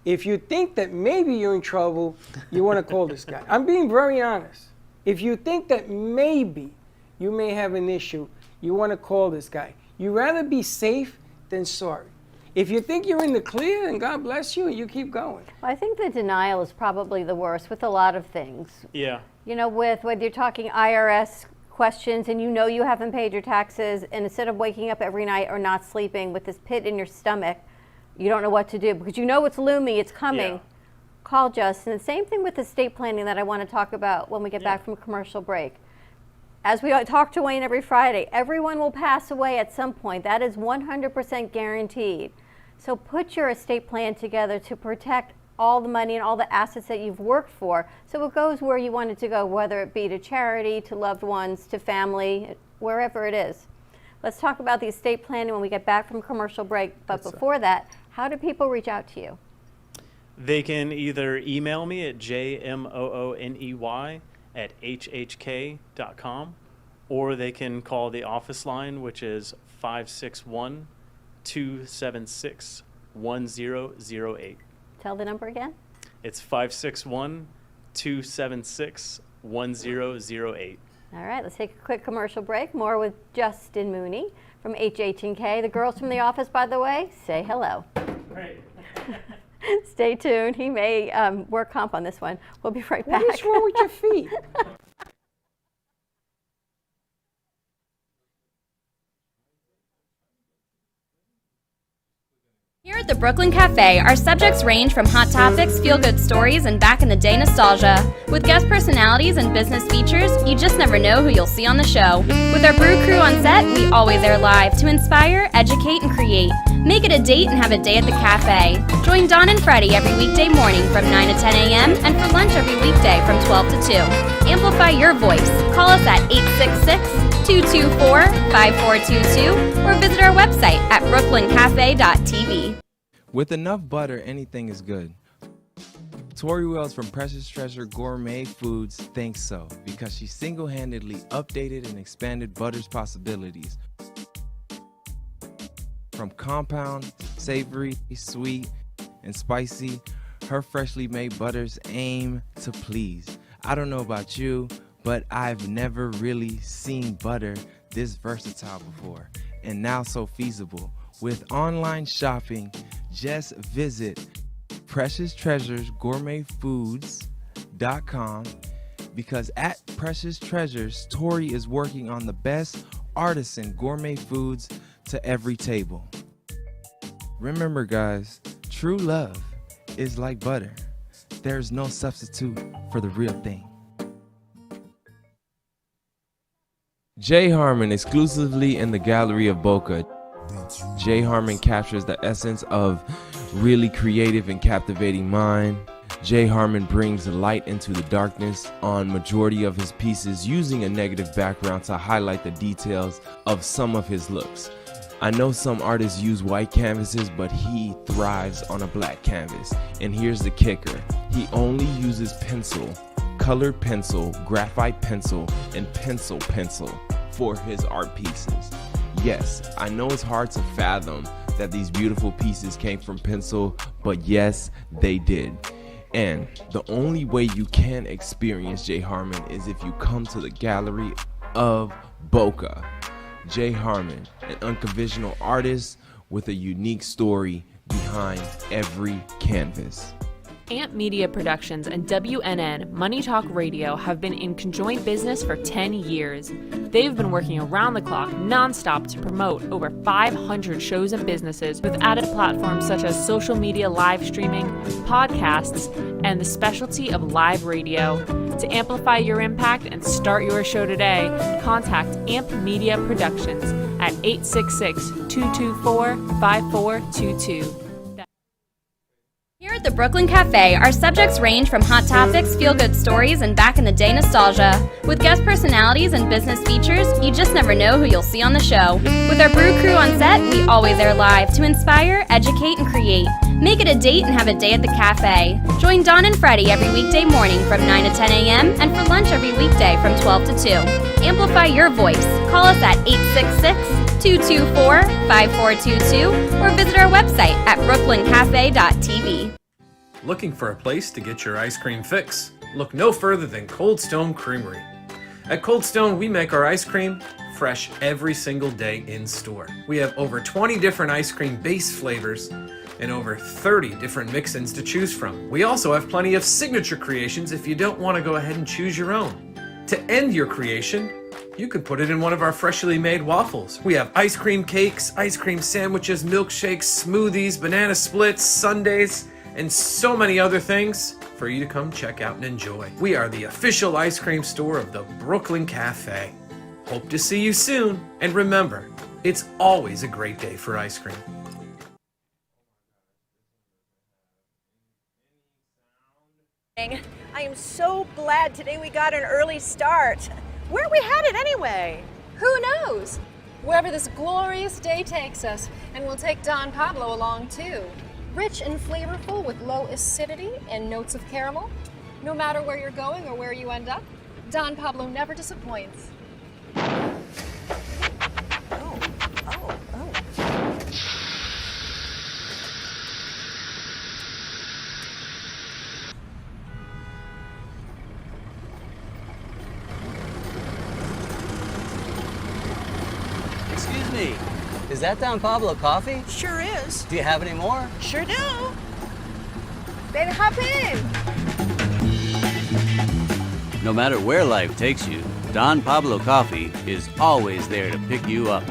S9: If you think that maybe you're in trouble, you want to call this guy. I'm being very honest. If you think that maybe you may have an issue, you want to call this guy. You'd rather be safe than sorry. If you think you're in the clear, then God bless you, and you keep going.
S8: Well, I think the denial is probably the worst with a lot of things.
S12: Yeah.
S8: With whether you're talking IRS questions and you haven't paid your taxes, and instead of waking up every night or not sleeping with this pit in your stomach, you don't know what to do because it's looming, it's coming. Yeah. Call Justin. The same thing with estate planning that I want to talk about when we get back from commercial break. As we talk to Wayne every Friday, everyone will pass away at some point. That is 100% guaranteed. So put your estate plan together to protect all the money and all the assets that you've worked for, so it goes where you want it to go, whether it be to charity, to loved ones, to family, wherever it is. Let's talk about the estate planning when we get back from commercial break. But before that, how do people reach out to you?
S12: They can either email me at jmooney@hhk.com, or they can call the office line, which is 561-276-1008.
S8: Tell the number again.
S12: It's 561-276-1008.
S8: All right, let's take a quick commercial break. More with Justin Mooney from HH&K. The girls from the office, by the way, say hello.
S12: Great.
S8: Stay tuned. He may work comp on this one. We'll be right back.
S9: What is wrong with your feet?
S11: Here at the Brooklyn Café, our subjects range from hot topics, feel-good stories, and back-in-the-day nostalgia. With guest personalities and business features, you just never know who you'll see on the show. With our brew crew on set, we always air live to inspire, educate, and create. Make it a date and have a day at the Café. Join Dawn and Freddie every weekday morning from 9 to 10 a.m. and for lunch every weekday from 12 to 2. Amplify your voice. Call us at 866-224-5422 or visit our website at brooklyncafe.tv.
S1: With enough butter, anything is good. Tori Wells from Precious Treasure Gourmet Foods thinks so, because she single-handedly updated and expanded butter's possibilities. From compound, savory, sweet, and spicy, her freshly made butters aim to please. I don't know about you, but I've never really seen butter this versatile before, and now so feasible. With online shopping, just visit PreciousTreasuresGourmetFoods.com, because at Precious Treasures, Tori is working on the best artisan gourmet foods to every table. Remember, guys, true love is like butter. There's no substitute for the real thing. J. Harmon, exclusively in the Gallery of Boca. J. Harmon captures the essence of really creative and captivating mind. J. Harmon brings light into the darkness on majority of his pieces, using a negative background to highlight the details of some of his looks. I know some artists use white canvases, but he thrives on a black canvas. And here's the kicker. He only uses pencil, colored pencil, graphite pencil, and pencil for his art pieces. Yes, I know it's hard to fathom that these beautiful pieces came from pencil, but yes, they did. And the only way you can experience J. Harmon is if you come to the Gallery of Boca. J. Harmon, an unconventional artist with a unique story behind every canvas.
S10: Amp Media Productions and WNN Money Talk Radio have been in conjoint business for 10 years. They've been working around the clock, nonstop, to promote over 500 shows and businesses with added platforms such as social media live streaming, podcasts, and the specialty of live radio. To amplify your impact and start your show today, contact Amp Media Productions at 866-224-5422.
S11: Here at the Brooklyn Café, our subjects range from hot topics, feel-good stories, and back-in-the-day nostalgia. With guest personalities and business features, you just never know who you'll see on the show. With our brew crew on set, we always air live to inspire, educate, and create. Make it a date and have a day at the Café. Join Don and Freddie every weekday morning from 9 to 10 a.m. and for lunch every weekday from 12 to 2. Amplify your voice. Call us at 866-224-5422 or visit our website at brooklyncafe.tv.
S13: Looking for a place to get your ice cream fix? Look no further than Cold Stone Creamery. At Cold Stone, we make our ice cream fresh every single day in store. We have over 20 different ice cream base flavors and over 30 different mix-ins to choose from. We also have plenty of signature creations if you don't want to go ahead and choose your own. To end your creation, you can put it in one of our freshly made waffles. We have ice cream cakes, ice cream sandwiches, milkshakes, smoothies, banana splits, sundaes, and so many other things for you to come check out and enjoy. We are the official ice cream store of the Brooklyn Café. Hope to see you soon, and remember, it's always a great day for ice cream.
S14: I am so glad today we got an early start. Where are we headed anyway?
S15: Who knows? Wherever this glorious day takes us, and we'll take Don Pablo along too. Rich and flavorful with low acidity and notes of caramel. No matter where you're going or where you end up, Don Pablo never disappoints.
S16: Excuse me, is that Don Pablo coffee?
S14: Sure is.
S16: Do you have any more?
S14: Sure do. Then hop in.
S16: No matter where life takes you, Don Pablo Coffee is always there to pick you up.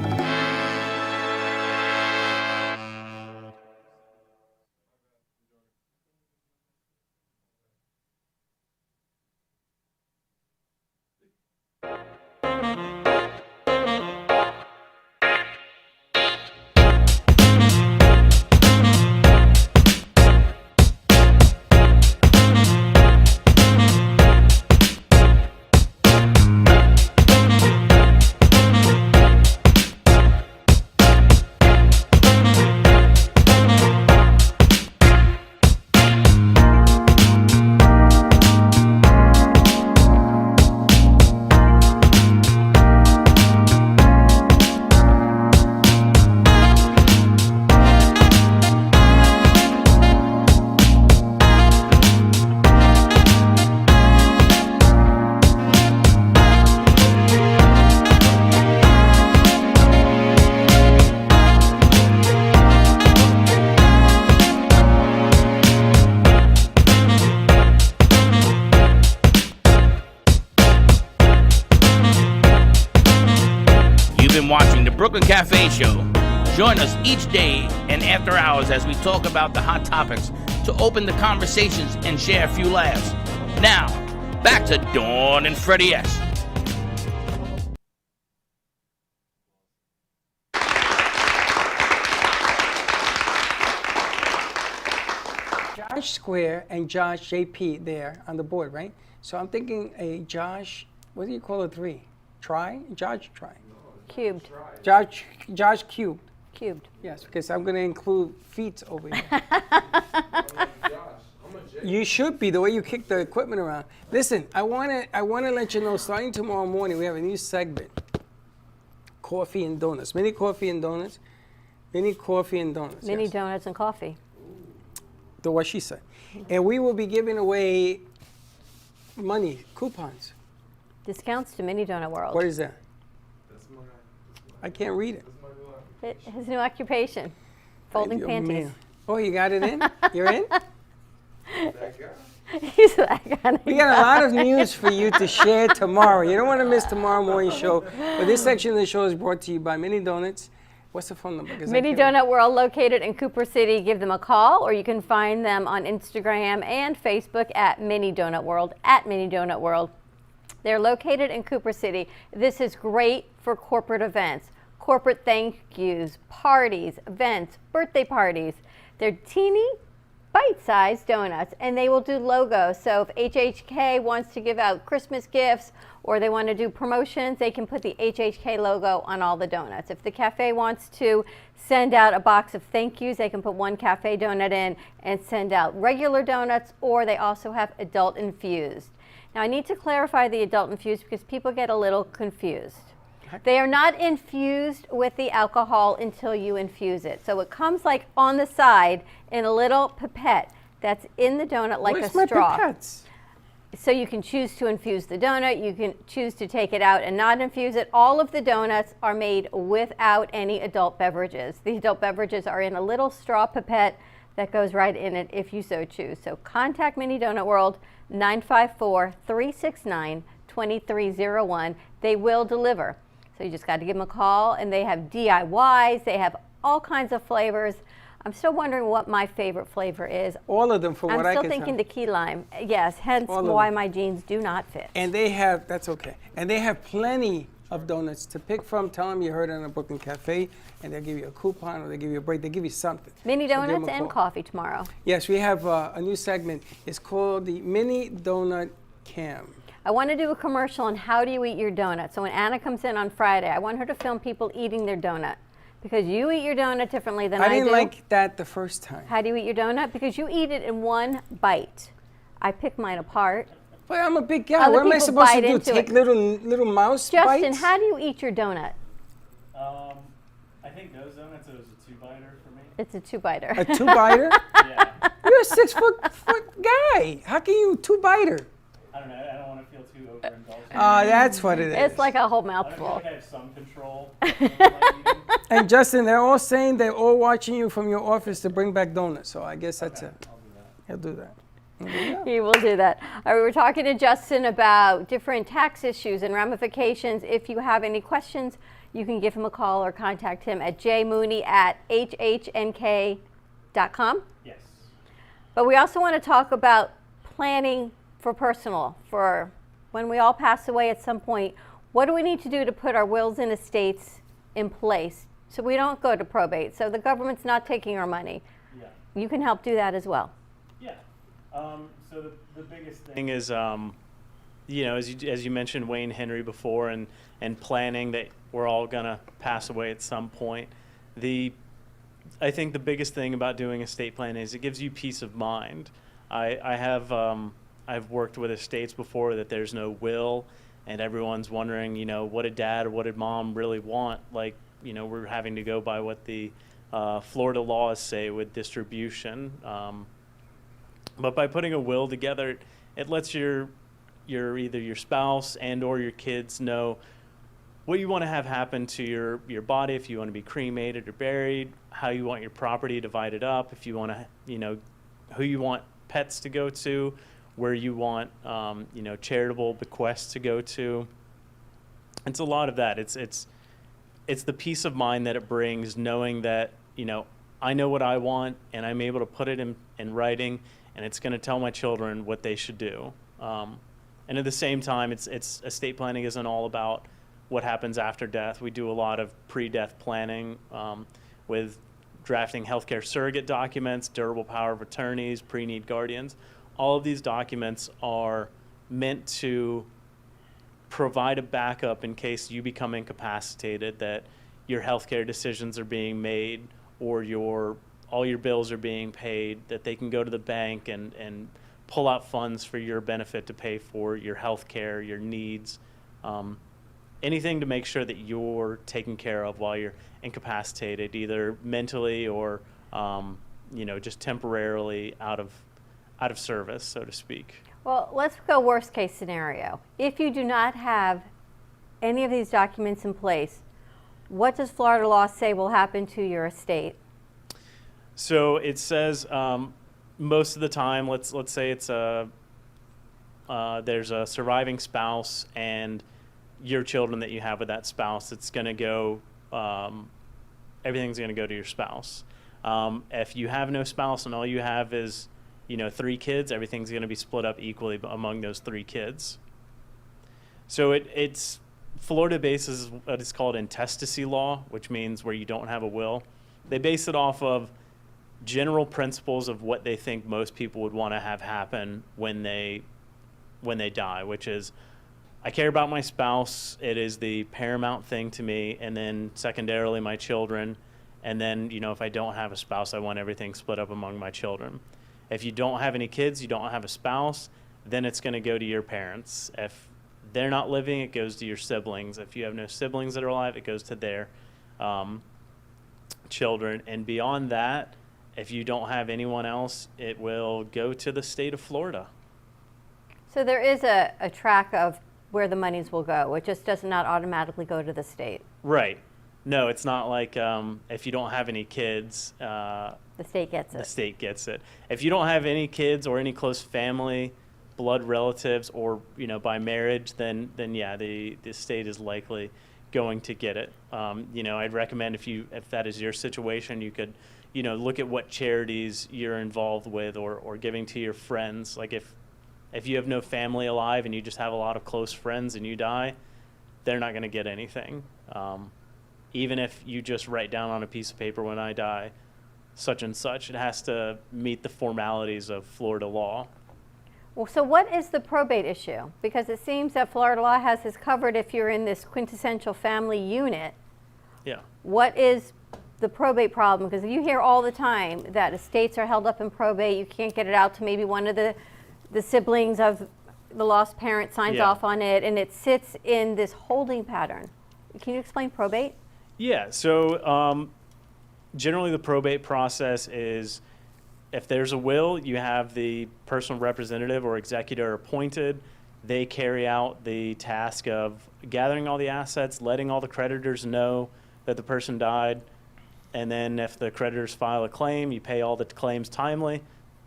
S7: Brooklyn Café Show. Join us each day and after hours as we talk about the hot topics to open the conversations and share a few laughs. Now, back to Dawn and Freddie S.
S9: Josh Square and Josh JP there on the board, right? So I'm thinking a Josh, what do you call a 3? Try? Josh try.
S8: Cubed.
S9: Josh cubed.
S8: Cubed.
S9: Yes, because I'm going to include feet over here. You should be, the way you kick the equipment around. Listen, I want to let you know, starting tomorrow morning, we have a new segment. Coffee and donuts. Mini coffee and donuts. Mini coffee and donuts.
S8: Mini
S9: yes.
S8: donuts and coffee.
S9: The what she said. And we will be giving away money, coupons.
S8: Discounts to Mini Donut World.
S9: What is that? I can't read it.
S8: His new occupation. Folding
S9: Ay, Dios
S8: panties.
S9: mío. Oh, you got it in? You're in?
S8: He's that guy.
S9: We got a lot of news for you to share tomorrow. You don't want to miss tomorrow morning show. But this section of the show is brought to you by Mini Donuts. What's the phone number?
S8: Mini Donut World, located in Cooper City. Give them a call, or you can find them on Instagram and Facebook at Mini Donut World, at Mini Donut World. They're located in Cooper City. This is great for corporate events, corporate thank yous, parties, events, birthday parties. They're teeny, bite-sized donuts, and they will do logos. So if HHK wants to give out Christmas gifts or they want to do promotions, they can put the HHK logo on all the donuts. If the cafe wants to send out a box of thank yous, they can put one cafe donut in and send out regular donuts, or they also have adult infused. Now I need to clarify the adult infused because people get a little confused. They are not infused with the alcohol until you infuse it. So it comes like on the side in a little pipette that's in the donut like
S9: Where's
S8: a straw.
S9: my pipettes?
S8: So you can choose to infuse the donut, you can choose to take it out and not infuse it. All of the donuts are made without any adult beverages. The adult beverages are in a little straw pipette that goes right in it if you so choose. So contact Mini Donut World, 954-369-2301. They will deliver. So you just got to give them a call, and they have DIYs, they have all kinds of flavors. I'm still wondering what my favorite flavor is.
S9: All of them, for what I can
S8: I'm still thinking the key lime. Yes, hence why my jeans do not fit.
S9: And they have, that's okay. And they have plenty of donuts to pick from. Tell them you heard it on the Brooklyn Cafe, and they'll give you a coupon or they give you a break. They give you something.
S8: Mini
S9: So give 'em
S8: donuts
S9: a
S8: and
S9: call.
S8: coffee tomorrow.
S9: Yes, we have a new segment. It's called the Mini Donut Cam.
S8: I want to do a commercial on how do you eat your donut. So when Anna comes in on Friday, I want her to film people eating their donut. Because you eat your donut differently than I do.
S9: I didn't like that the first time.
S8: How do you eat your donut? Because you eat it in one bite. I pick mine apart.
S9: But I'm a big guy.
S8: Other
S9: What am I
S8: people
S9: supposed to
S8: bite
S9: do?
S8: into
S9: Take
S8: it.
S9: little mouse
S8: Justin,
S9: bites?
S8: how do you eat your donut?
S12: I think those donuts, it was a 2-biter for me.
S8: It's a 2-biter.
S9: A 2-biter?
S12: Yeah.
S9: You're a 6-foot guy. How can you 2-biter?
S12: I don't know. I don't want to feel too overindulgent.
S9: Oh, that's what it is.
S8: It's like a whole
S12: I feel
S8: mouthful.
S12: like I have some control.
S9: And Justin, they're all saying they're all watching you from your office to bring back donuts. So I guess that's it. He'll do that.
S8: He will do that. All right, we're talking to Justin about different tax issues and ramifications. If you have any questions, you can give him a call or contact him at jmooney@hhnk.com.
S12: Yes.
S8: But we also want to talk about planning for personal, for when we all pass away at some point. What do we need to do to put our wills and estates in place so we don't go to probate, so the government's not taking our money?
S12: Yeah.
S8: You can help do that as well.
S12: Yeah. So the biggest thing is, you know, as you mentioned Wayne Henry before, and planning that we're all gonna pass away at some point. I think the biggest thing about doing estate planning is it gives you peace of mind. I've worked with estates before that there's no will, and everyone's wondering, you know, what did dad or what did mom really want? Like, you know, we're having to go by what the Florida laws say with distribution. But by putting a will together, it lets either your spouse and or your kids know what you want to have happen to your body, if you want to be cremated or buried, how you want your property divided up, if you want to, you know, who you want pets to go to, where you want, you know, charitable bequests to go to. It's a lot of that. It's it's the peace of mind that it brings, knowing that, I know what I want and I'm able to put it in writing, and it's going to tell my children what they should do. And at the same time, it's estate planning isn't all about what happens after death. We do a lot of pre-death planning with drafting healthcare surrogate documents, durable power of attorneys, pre-need guardians. All of these documents are meant to provide a backup in case you become incapacitated, that your healthcare decisions are being made or all your bills are being paid, that they can go to the bank and pull out funds for your benefit to pay for your healthcare, your needs, anything to make sure that you're taken care of while you're incapacitated, either mentally or just temporarily out of service, so to speak.
S8: Well, let's go worst case scenario. If you do not have any of these documents in place, what does Florida law say will happen to your estate?
S12: So it says most of the time, let's say it's there's a surviving spouse and your children that you have with that spouse, it's going to go, everything's going to go to your spouse. If you have no spouse and all you have is 3 kids, everything's going to be split up equally among those 3 kids. So it's Florida bases what is called intestacy law, which means where you don't have a will. They base it off of general principles of what they think most people would want to have happen when they die, which is, I care about my spouse. It is the paramount thing to me. And then secondarily, my children. And then, if I don't have a spouse, I want everything split up among my children. If you don't have any kids, you don't have a spouse, then it's going to go to your parents. If they're not living, it goes to your siblings. If you have no siblings that are alive, it goes to their children. And beyond that, if you don't have anyone else, it will go to the state of Florida.
S8: So there is a track of where the monies will go. It just does not automatically go to the state.
S12: Right. No, it's not like if you don't have any kids,
S8: the state gets it.
S12: The state gets it. If you don't have any kids or any close family, blood relatives, or by marriage, then yeah, the state is likely going to get it. I'd recommend if that is your situation, you could look at what charities you're involved with or giving to your friends. Like if you have no family alive and you just have a lot of close friends and you die, they're not going to get anything. Even if you just write down on a piece of paper, when I die, such and such, it has to meet the formalities of Florida law.
S8: Well, so what is the probate issue? Because it seems that Florida law has this covered if you're in this quintessential family unit.
S12: Yeah.
S8: What is the probate problem? Because you hear all the time that estates are held up in probate, you can't get it out to maybe one of the siblings of the lost parent signs off on it, and it sits in this holding pattern. Can you explain probate?
S12: Yeah, so generally the probate process is, if there's a will, you have the personal representative or executor appointed. They carry out the task of gathering all the assets, letting all the creditors know that the person died, and then if the creditors file a claim, you pay all the claims timely.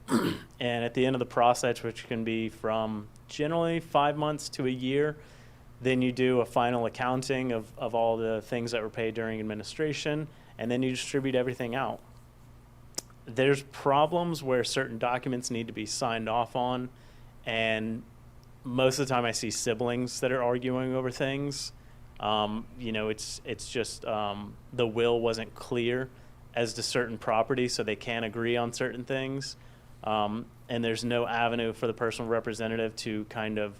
S12: And at the end of the process, which can be from generally 5 months to a year, then you do a final accounting of all the things that were paid during administration, and then you distribute everything out. There's problems where certain documents need to be signed off on, and most of the time I see siblings that are arguing over things. It's just the will wasn't clear as to certain property, so they can't agree on certain things. And there's no avenue for the personal representative to kind of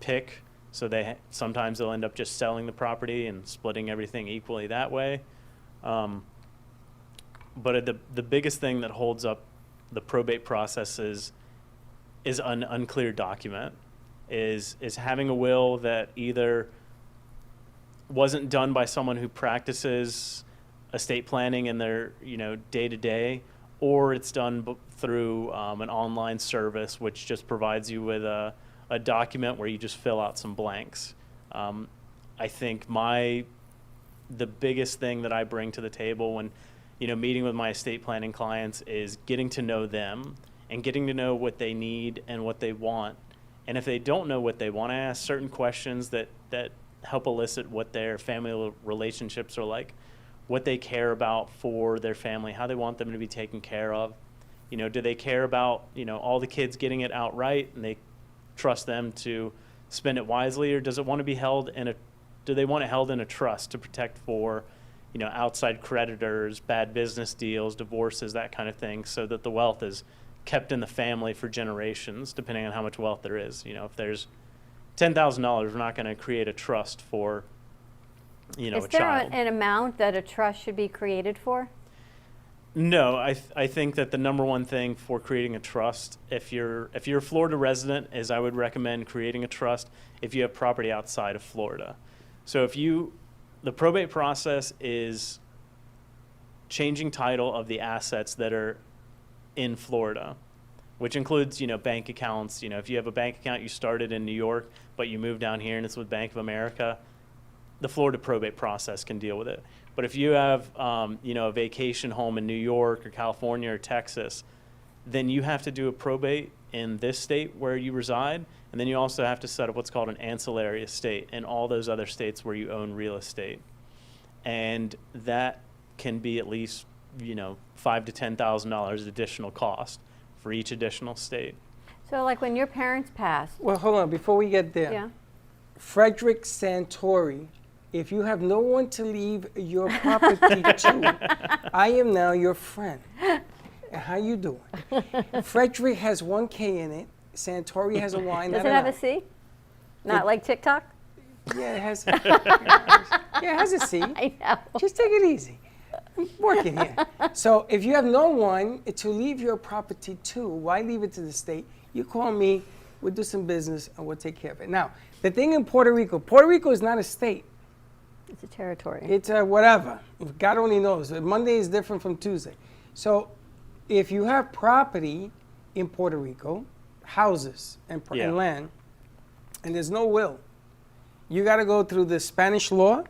S12: pick, so sometimes they'll end up just selling the property and splitting everything equally that way. But the biggest thing that holds up the probate process is an unclear document, is having a will that either wasn't done by someone who practices estate planning in their day-to-day, or it's done through an online service which just provides you with a document where you just fill out some blanks. I think the biggest thing that I bring to the table when meeting with my estate planning clients is getting to know them and getting to know what they need and what they want. And if they don't know what they want, I ask certain questions that help elicit what their family relationships are like, what they care about for their family, how they want them to be taken care of. You know, do they care about, you know, all the kids getting it outright and they trust them to spend it wisely, or does it want to be held in a, do they want it held in a trust to protect for, you know, outside creditors, bad business deals, divorces, that kind of thing, so that the wealth is kept in the family for generations, depending on how much wealth there is. You know, if there's $10,000, we're not going to create a trust for, you know, a child.
S8: Is there an amount that a trust should be created for?
S12: No, I think that the number one thing for creating a trust, if you're a Florida resident, is I would recommend creating a trust if you have property outside of Florida. So the probate process is changing title of the assets that are in Florida, which includes, you know, bank accounts. You know, if you have a bank account you started in New York, but you moved down here and it's with Bank of America, the Florida probate process can deal with it. But if you have, you know, a vacation home in New York or California or Texas, then you have to do a probate in this state where you reside, and then you also have to set up what's called an ancillary estate in all those other states where you own real estate. And that can be at least, you know, $5,000 to $10,000 additional cost for each additional state.
S8: So like when your parents passed.
S9: Well, hold on, before we get there.
S8: Yeah.
S9: Frederick Santori, if you have no one to leave your property to, I am now your friend. And how you doing? Frederick has one K in it. Santori has a Y.
S8: Does it have a C? Not like TikTok?
S9: Yeah, it has. Yeah, it has a C.
S8: I know.
S9: Just take it easy. I'm working here. So if you have no one to leave your property to, why leave it to the state? You call me, we'll do some business, and we'll take care of it. Now, the thing in Puerto Rico is not a state.
S8: It's a territory.
S9: It's whatever. God only knows. Monday is different from Tuesday. So if you have property in Puerto Rico, houses and land, and there's no will, you got to go through the Spanish law?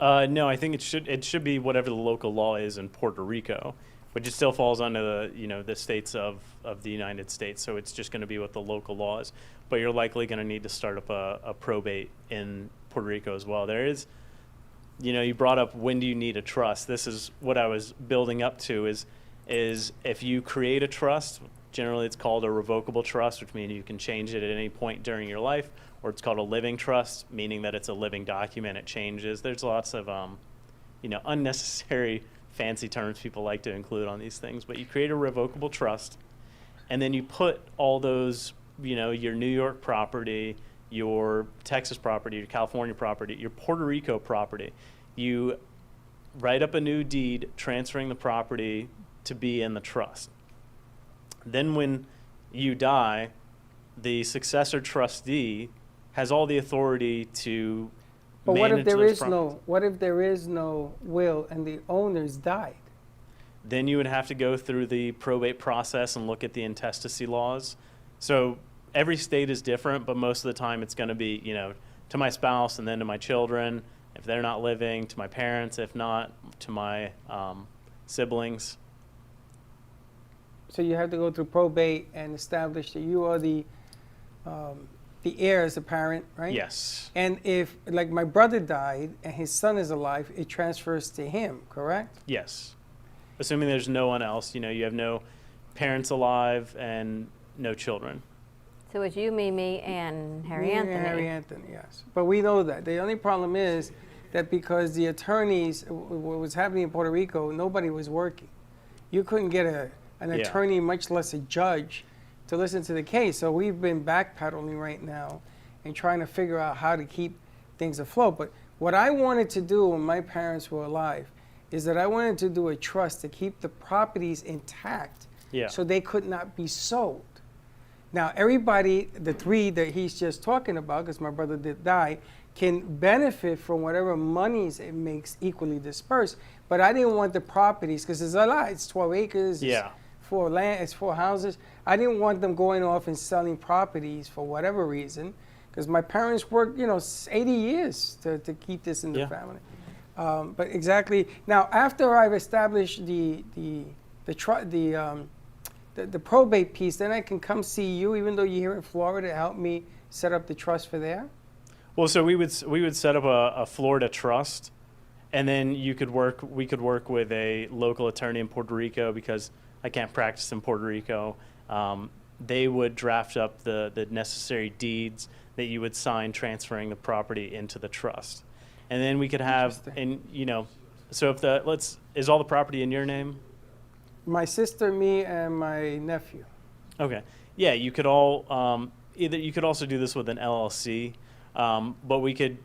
S12: No, I think it should be whatever the local law is in Puerto Rico, which it still falls under the, you know, the states of the United States. So it's just going to be what the local law is. But you're likely going to need to start up a probate in Puerto Rico as well. There is, you know, you brought up when do you need a trust. This is what I was building up to is if you create a trust, generally it's called a revocable trust, which means you can change it at any point during your life, or it's called a living trust, meaning that it's a living document, it changes. There's lots of, you know, unnecessary fancy terms people like to include on these things, but you create a revocable trust, and then you put all those, you know, your New York property, your Texas property, your California property, your Puerto Rico property. You write up a new deed transferring the property to be in the trust. Then when you die, the successor trustee has all the authority to
S9: But what if
S12: manage those properties.
S9: what if there is no will and the owners died?
S12: Then you would have to go through the probate process and look at the intestacy laws. So every state is different, but most of the time it's going to be, you know, to my spouse and then to my children, if they're not living, to my parents, if not, to my siblings.
S9: So you have to go through probate and establish that you are the heir as a parent, right?
S12: Yes.
S9: And if, like, my brother died and his son is alive, it transfers to him, correct?
S12: Yes. Assuming there's no one else, you know, you have no parents alive and no children.
S8: So it's you, me, and Harry
S9: Yeah,
S8: Anthony.
S9: Harry Anthony, yes. But we know that. The only problem is that because the attorneys, what was happening in Puerto Rico, nobody was working. You couldn't get an attorney, much less a judge, to listen to the case. So we've been backpedaling right now and trying to figure out how to keep things afloat. But what I wanted to do when my parents were alive is that I wanted to do a trust to keep the properties intact so they could not be sold. Now, everybody, the three that he's just talking about, because my brother did die, can benefit from whatever monies it makes equally dispersed. But I didn't want the properties, because it's a lot. It's 12 acres.
S12: Yeah.
S9: It's 4 houses. I didn't want them going off and selling properties for whatever reason, because my parents worked, 80 years to keep this in the family. But exactly now, after I've established the probate piece, then I can come see you, even though you're here in Florida, to help me set up the trust for there.
S12: Well, so we would set up a Florida trust, and then we could work with a local attorney in Puerto Rico, because I can't practice in Puerto Rico. They would draft up the necessary deeds that you would sign transferring the property into the trust. And then we could have, so if is all the property in your name?
S9: My sister, me, and my nephew.
S12: Okay. Yeah, you could all, you could also do this with an LLC, but we could,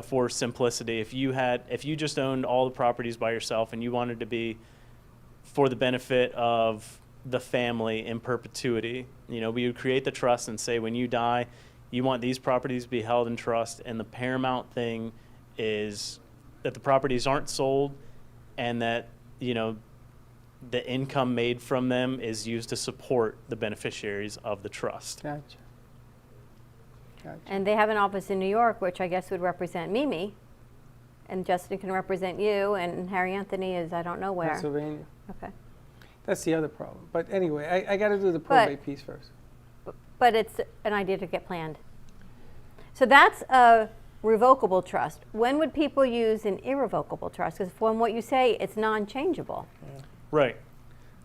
S12: for simplicity, if you just owned all the properties by yourself and you wanted to be for the benefit of the family in perpetuity, we would create the trust and say, when you die, you want these properties to be held in trust, and the paramount thing is that the properties aren't sold, and that, the income made from them is used to support the beneficiaries of the trust.
S9: Gotcha.
S8: And they have an office in New York, which I guess would represent Mimi, and Justin can represent you, and Harry Anthony is I don't know where.
S9: Pennsylvania.
S8: Okay.
S9: That's the other problem. But anyway, I got to do the probate piece first.
S8: But it's an idea to get planned. So that's a revocable trust. When would people use an irrevocable trust? Because from what you say, it's non-changeable.
S12: Right.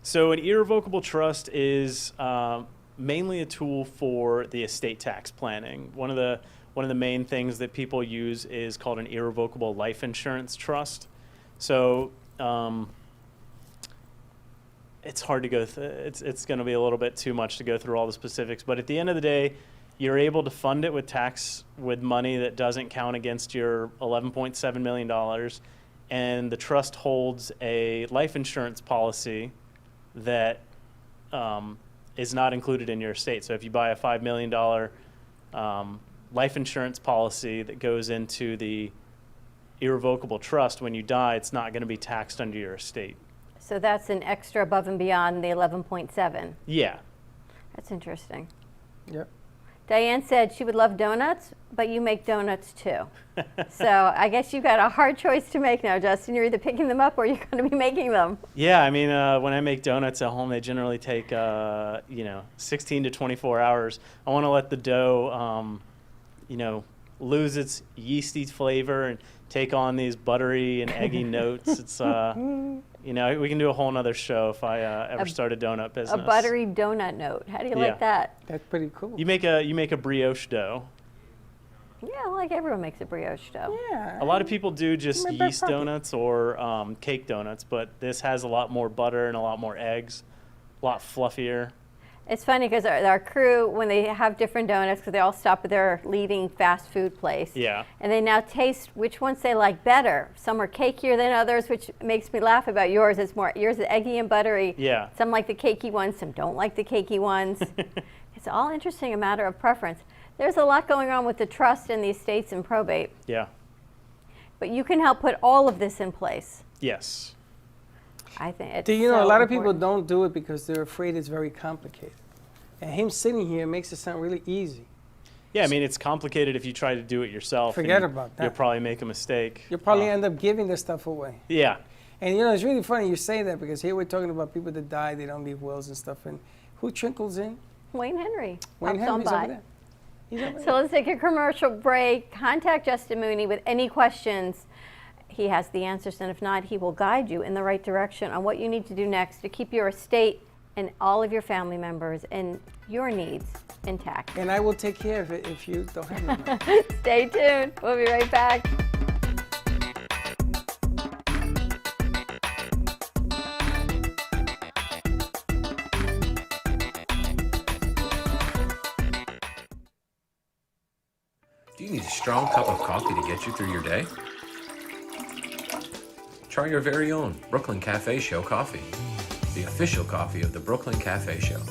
S12: So an irrevocable trust is mainly a tool for the estate tax planning. One of the main things that people use is called an irrevocable life insurance trust. So it's hard to go through. It's going to be a little bit too much to go through all the specifics. But at the end of the day, you're able to fund it with money that doesn't count against your $11.7 million. And the trust holds a life insurance policy that is not included in your estate. So if you buy a $5 million life insurance policy that goes into the irrevocable trust, when you die, it's not going to be taxed under your estate.
S8: So that's an extra above and beyond the 11.7.
S12: Yeah.
S8: That's interesting.
S9: Yep.
S8: Diane said she would love donuts, but you make donuts too. So I guess you've got a hard choice to make now, Justin. You're either picking them up or you're going to be making them.
S12: Yeah, I mean, when I make donuts at home, they generally take 16 to 24 hours. I want to let the dough, lose its yeasty flavor and take on these buttery and eggy notes. It's we can do a whole nother show if I ever start a donut business.
S8: A buttery donut note. How do you like that?
S9: That's pretty cool.
S12: You make a brioche dough.
S8: Yeah, like everyone makes a brioche dough.
S9: Yeah.
S12: A lot of people do just yeast donuts or cake donuts, but this has a lot more butter and a lot more eggs, a lot fluffier.
S8: It's funny because our crew, when they have different donuts, because they all stop at their leading fast food place.
S12: Yeah.
S8: And they now taste which ones they like better. Some are cakier than others, which makes me laugh about yours. Yours is eggy and buttery.
S12: Yeah.
S8: Some like the cakey ones, some don't like the cakey ones. It's all interesting, a matter of preference. There's a lot going on with the trust and the estates and probate.
S12: Yeah.
S8: But you can help put all of this in place.
S12: Yes.
S8: I think it's
S9: a lot of people
S8: important.
S9: don't do it because they're afraid it's very complicated. And him sitting here makes it sound really easy.
S12: Yeah, I mean, it's complicated if you try to do it yourself.
S9: Forget about that.
S12: You'll probably make a mistake.
S9: You'll probably end up giving this stuff away.
S12: Yeah.
S9: And it's really funny you say that, because here we're talking about people that die, they don't leave wills and stuff. And who trickles in?
S8: Wayne Henry.
S9: Wayne
S8: Pops on
S9: Henry's
S8: by.
S9: over there. He's over
S8: So
S9: there.
S8: let's take a commercial break. Contact Justin Mooney with any questions. He has the answers, and if not, he will guide you in the right direction on what you need to do next to keep your estate and all of your family members and your needs intact.
S9: And I will take care of it if you don't have any.
S8: Stay tuned. We'll be right back.
S13: Do you need a strong cup of coffee to get you through your day? Try your very own Brooklyn Café Show coffee, the official coffee of the Brooklyn Café Show.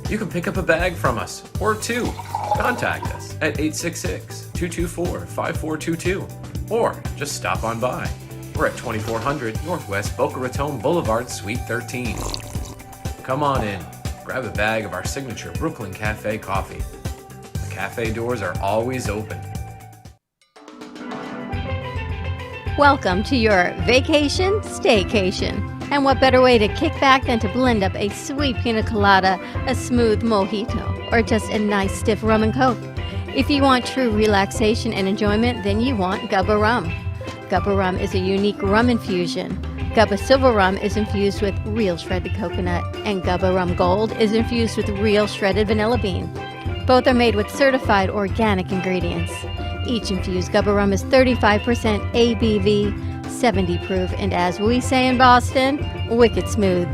S13: You can pick up a bag from us, or two. Contact us at 866-224-5422, or just stop on by. We're at 2400 Northwest Boca Raton Boulevard, Suite 13. Come on in, grab a bag of our signature Brooklyn Cafe coffee. The cafe doors are always open.
S8: Welcome to your vacation staycation. And what better way to kick back than to blend up a sweet pina colada, a smooth mojito, or just a nice stiff rum and coke. If you want true relaxation and enjoyment, then you want Gubba Rum. Gubba Rum is a unique rum infusion. Gubba Silver Rum is infused with real shredded coconut, and Gubba Rum Gold is infused with real shredded vanilla bean. Both are made with certified organic ingredients. Each infused Gubba Rum is 35% ABV, 70 proof, and as we say in Boston, wicked smooth.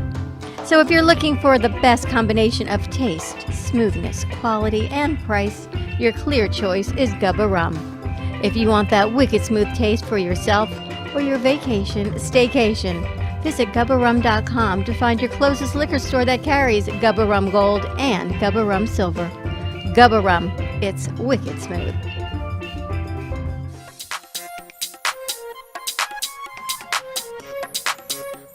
S8: So if you're looking for the best combination of taste, smoothness, quality, and price, your clear choice is Gubba Rum. If you want that wicked smooth taste for yourself or your vacation staycation, visit GubbaRum.com to find your closest liquor store that carries Gubba Rum Gold and Gubba Rum Silver. Gubba Rum, it's wicked smooth.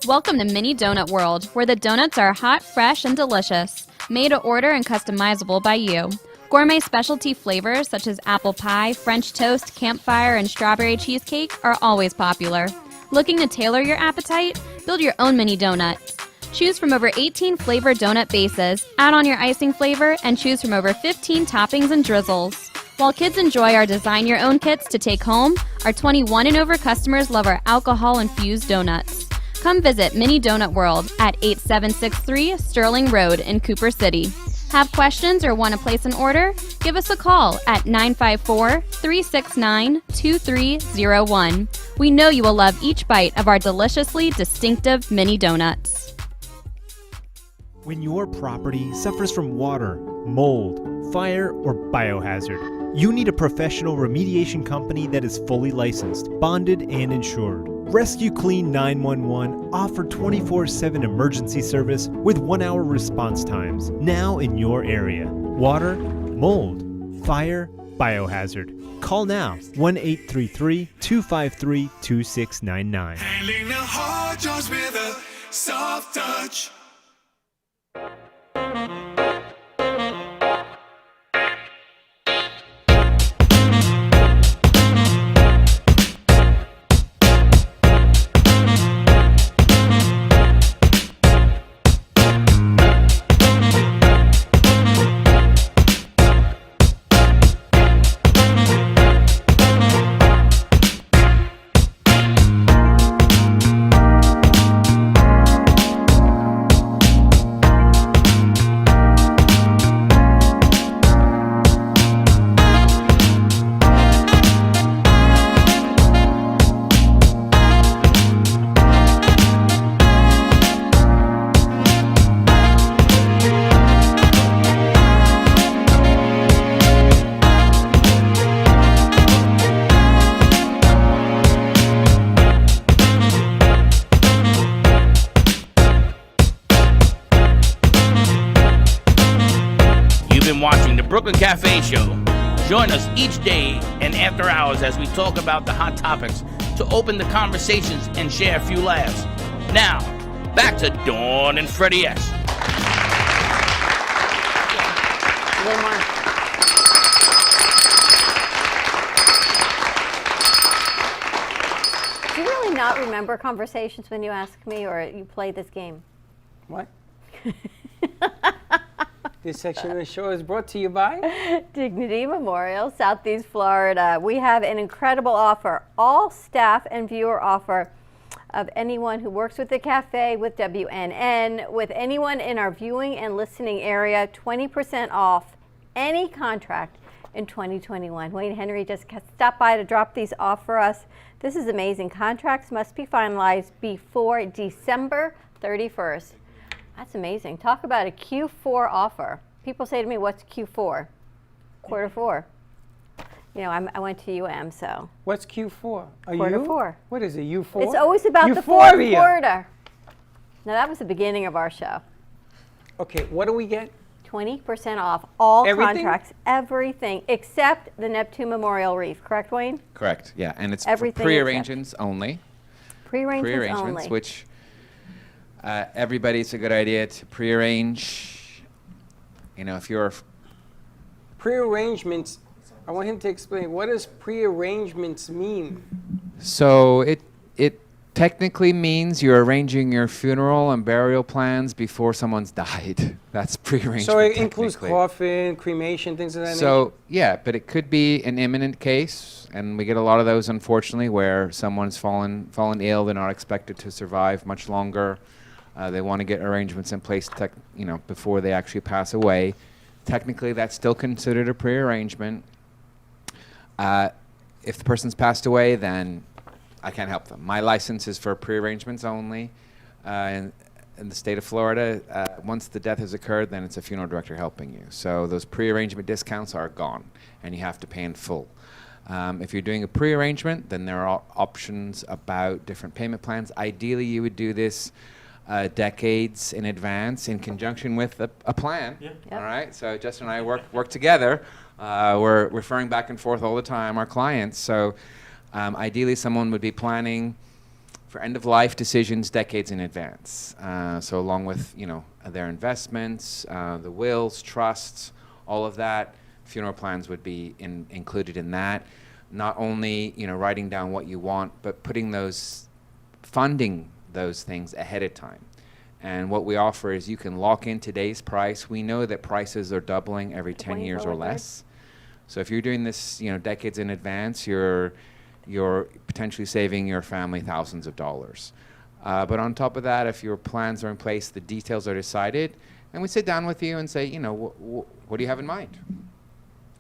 S11: Welcome to Mini Donut World, where the donuts are hot, fresh, and delicious. Made to order and customizable by you. Gourmet specialty flavors such as apple pie, French toast, campfire, and strawberry cheesecake are always popular. Looking to tailor your appetite? Build your own mini donuts. Choose from over 18 flavored donut bases, add on your icing flavor, and choose from over 15 toppings and drizzles. While kids enjoy our design your own kits to take home, our 21 and over customers love our alcohol-infused donuts. Come visit Mini Donut World at 8763 Sterling Road in Cooper City. Have questions or want to place an order? Give us a call at 954-369-2301. We know you will love each bite of our deliciously distinctive mini donuts.
S17: When your property suffers from water, mold, fire, or biohazard, you need a professional remediation company that is fully licensed, bonded, and insured. Rescue Clean 911 offer 24/7 emergency service with 1-hour response times now in your area. Water, mold, fire, biohazard. Call now 1-833-253-2699.
S18: Handling the hard jobs with a soft touch.
S7: Brooklyn Café Show. Join us each day and after hours as we talk about the hot topics to open the conversations and share a few laughs. Now, back to Dawn and Freddie S.
S8: Do you really not remember conversations when you ask me or you play this game?
S9: What? This section of the show is brought to you by
S8: Dignity Memorial, Southeast Florida. We have an incredible offer, all staff and viewer offer of anyone who works with the cafe, with WNN, with anyone in our viewing and listening area, 20% off any contract in 2021. Wayne Henry just stopped by to drop these off for us. This is amazing. Contracts must be finalized before December 31st. That's amazing. Talk about a Q4 offer. People say to me, what's Q4? Quarter four. You know, I went to UM, so.
S9: What's Q4?
S8: Quarter four.
S9: What is it, U4?
S8: It's always about the fourth quarter. Now, that was the beginning of our show.
S9: Okay, what do we get?
S8: 20% off all
S9: Everything?
S8: contracts, everything, except the Neptune Memorial Reef. Correct, Wayne?
S19: Correct, yeah. And it's
S8: Everything
S19: pre-arrangements only.
S8: Pre-arrangements only.
S19: Which everybody, it's a good idea to pre-arrange. You know, if you're...
S9: Pre-arrangements I want him to explain, what does pre-arrangements mean?
S19: So it technically means you're arranging your funeral and burial plans before someone's died. That's pre-arrangement.
S9: So it includes coffin, cremation, things of that nature?
S19: So yeah, but it could be an imminent case, and we get a lot of those, unfortunately, where someone's fallen ill. They're not expected to survive much longer. They want to get arrangements in place, before they actually pass away. Technically, that's still considered a pre-arrangement. If the person's passed away, then I can't help them. My license is for pre-arrangements only. In the state of Florida, once the death has occurred, then it's a funeral director helping you. So those pre-arrangement discounts are gone, and you have to pay in full. If you're doing a pre-arrangement, then there are options about different payment plans. Ideally, you would do this decades in advance in conjunction with a plan. Yeah. All right. So Justin and I work together. We're referring back and forth all the time, our clients. So ideally, someone would be planning for end-of-life decisions decades in advance. So along with their investments, the wills, trusts, all of that, funeral plans would be included in that. Not only writing down what you want, but funding those things ahead of time. And what we offer is you can lock in today's price. We know that prices are doubling every 10 years or less. So if you're doing this, decades in advance, you're potentially saving your family thousands of dollars. But on top of that, if your plans are in place, the details are decided, and we sit down with you and say, what do you have in mind?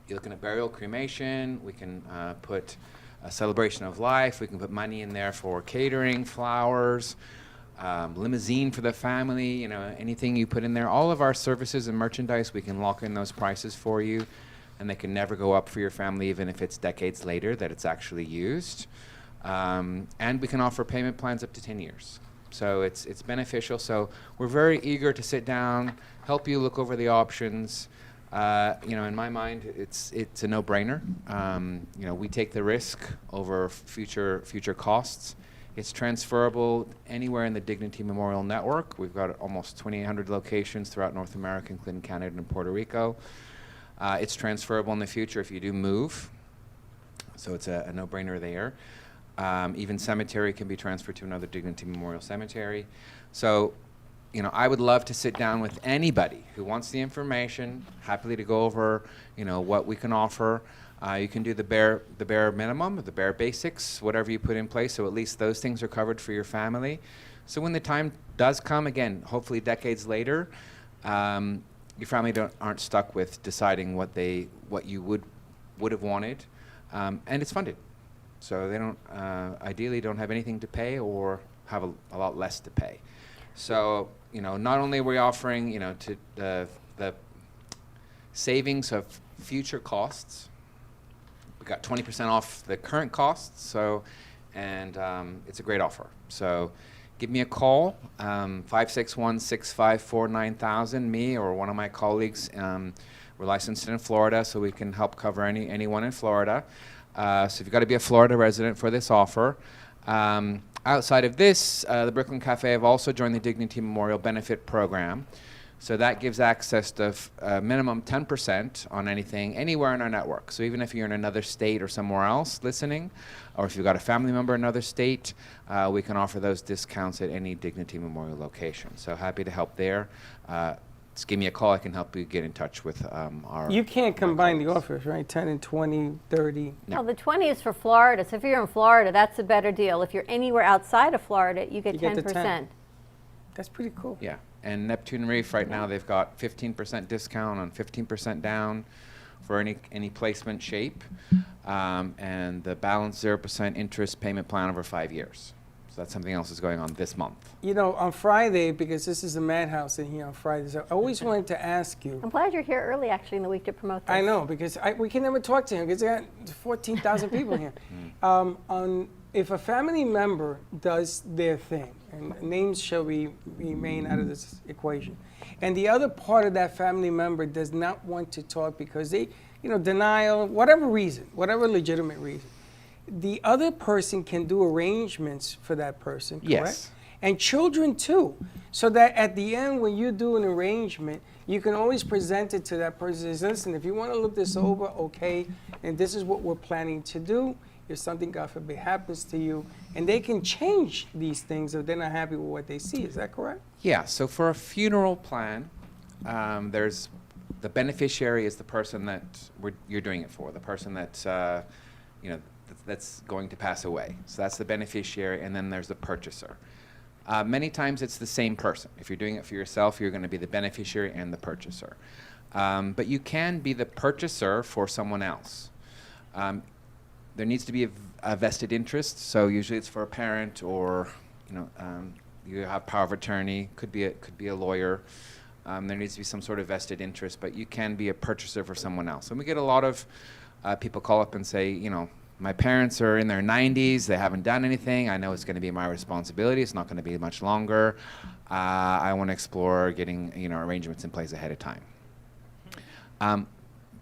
S19: You're looking at burial, cremation. We can put a celebration of life. We can put money in there for catering, flowers, limousine for the family, anything you put in there. All of our services and merchandise, we can lock in those prices for you, and they can never go up for your family, even if it's decades later that it's actually used. And we can offer payment plans up to 10 years. So it's beneficial. So we're very eager to sit down, help you look over the options. In my mind, it's a no-brainer. We take the risk over future costs. It's transferable anywhere in the Dignity Memorial Network. We've got almost 2,800 locations throughout North America, including Canada and Puerto Rico. It's transferable in the future if you do move. So it's a no-brainer there. Even cemetery can be transferred to another Dignity Memorial cemetery. So I would love to sit down with anybody who wants the information, happily to go over, what we can offer. You can do the bare minimum, the bare basics, whatever you put in place, so at least those things are covered for your family. So when the time does come, again, hopefully decades later, your family aren't stuck with deciding what you would have wanted, and it's funded. So they ideally don't have anything to pay or have a lot less to pay. So, not only are we offering, to the savings of future costs, we got 20% off the current costs, and it's a great offer. So give me a call, 561-654-9000, me or one of my colleagues. We're licensed in Florida, so we can help cover anyone in Florida. So you've got to be a Florida resident for this offer. Outside of this, the Brooklyn Café have also joined the Dignity Memorial Benefit Program. So that gives access to minimum 10% on anything anywhere in our network. So even if you're in another state or somewhere else listening, or if you've got a family member in another state, we can offer those discounts at any Dignity Memorial location. So happy to help there. Just give me a call. I can help you get in touch with our...
S9: You can't combine the offers, right? 10 and 20, 30.
S8: No. Well, the 20 is for Florida. So if you're in Florida, that's a better deal. If you're anywhere outside of Florida, you get 10%. 10.
S9: That's pretty cool.
S19: Yeah. And Neptune Reef right now, they've got 15% discount on 15% down for any placement shape. And the balance 0% interest payment plan over 5 years. So that's something else that's going on this month.
S9: On Friday, because this is a madhouse in here on Friday, so I always wanted to ask you.
S8: I'm glad you're here early, actually, in the week to promote this.
S9: I know, because we can never talk to him, because there are 14,000 people here. If a family member does their thing, and names shall remain out of this equation, and the other part of that family member does not want to talk because they, denial, whatever reason, whatever legitimate reason, the other person can do arrangements for that person, correct?
S19: Yes.
S9: and children too, so that at the end when you do an arrangement, you can always present it to that person and say, listen, if you want to look this over, okay, and this is what we're planning to do. If something, God forbid, happens to you, and they can change these things if they're not happy with what they see. Is that correct?
S19: Yeah, so for a funeral plan, there's the beneficiary is the person that you're doing it for, the person that, that's going to pass away. So that's the beneficiary, and then there's the purchaser. Many times it's the same person. If you're doing it for yourself, you're going to be the beneficiary and the purchaser. But you can be the purchaser for someone else. There needs to be a vested interest, so usually it's for a parent or, you have power of attorney, could be a lawyer. There needs to be some sort of vested interest, but you can be a purchaser for someone else. And we get a lot of people call up and say, my parents are in their 90s, they haven't done anything, I know it's going to be my responsibility, it's not going to be much longer. I want to explore getting arrangements in place ahead of time.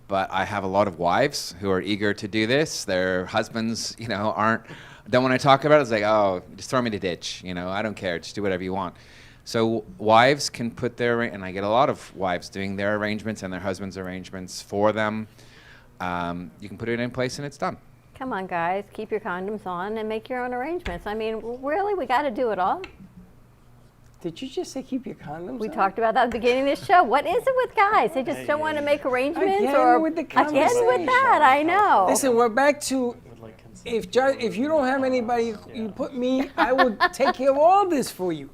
S19: But I have a lot of wives who are eager to do this. Their husbands, don't want to talk about it. It's like, oh, just throw me in the ditch. I don't care. Just do whatever you want. So wives can put and I get a lot of wives doing their arrangements and their husbands' arrangements for them. You can put it in place and it's done.
S8: Come on, guys, keep your condoms on and make your own arrangements. I mean, really, we got to do it all?
S9: Did you just say keep your condoms
S8: We
S9: on?
S8: talked about that at the beginning of this show. What is it with guys? They just don't want to make arrangements?
S9: Again with the
S8: again with that, I know.
S9: Listen, we're back to, if you don't have anybody, you put me, I will take care of all this for you.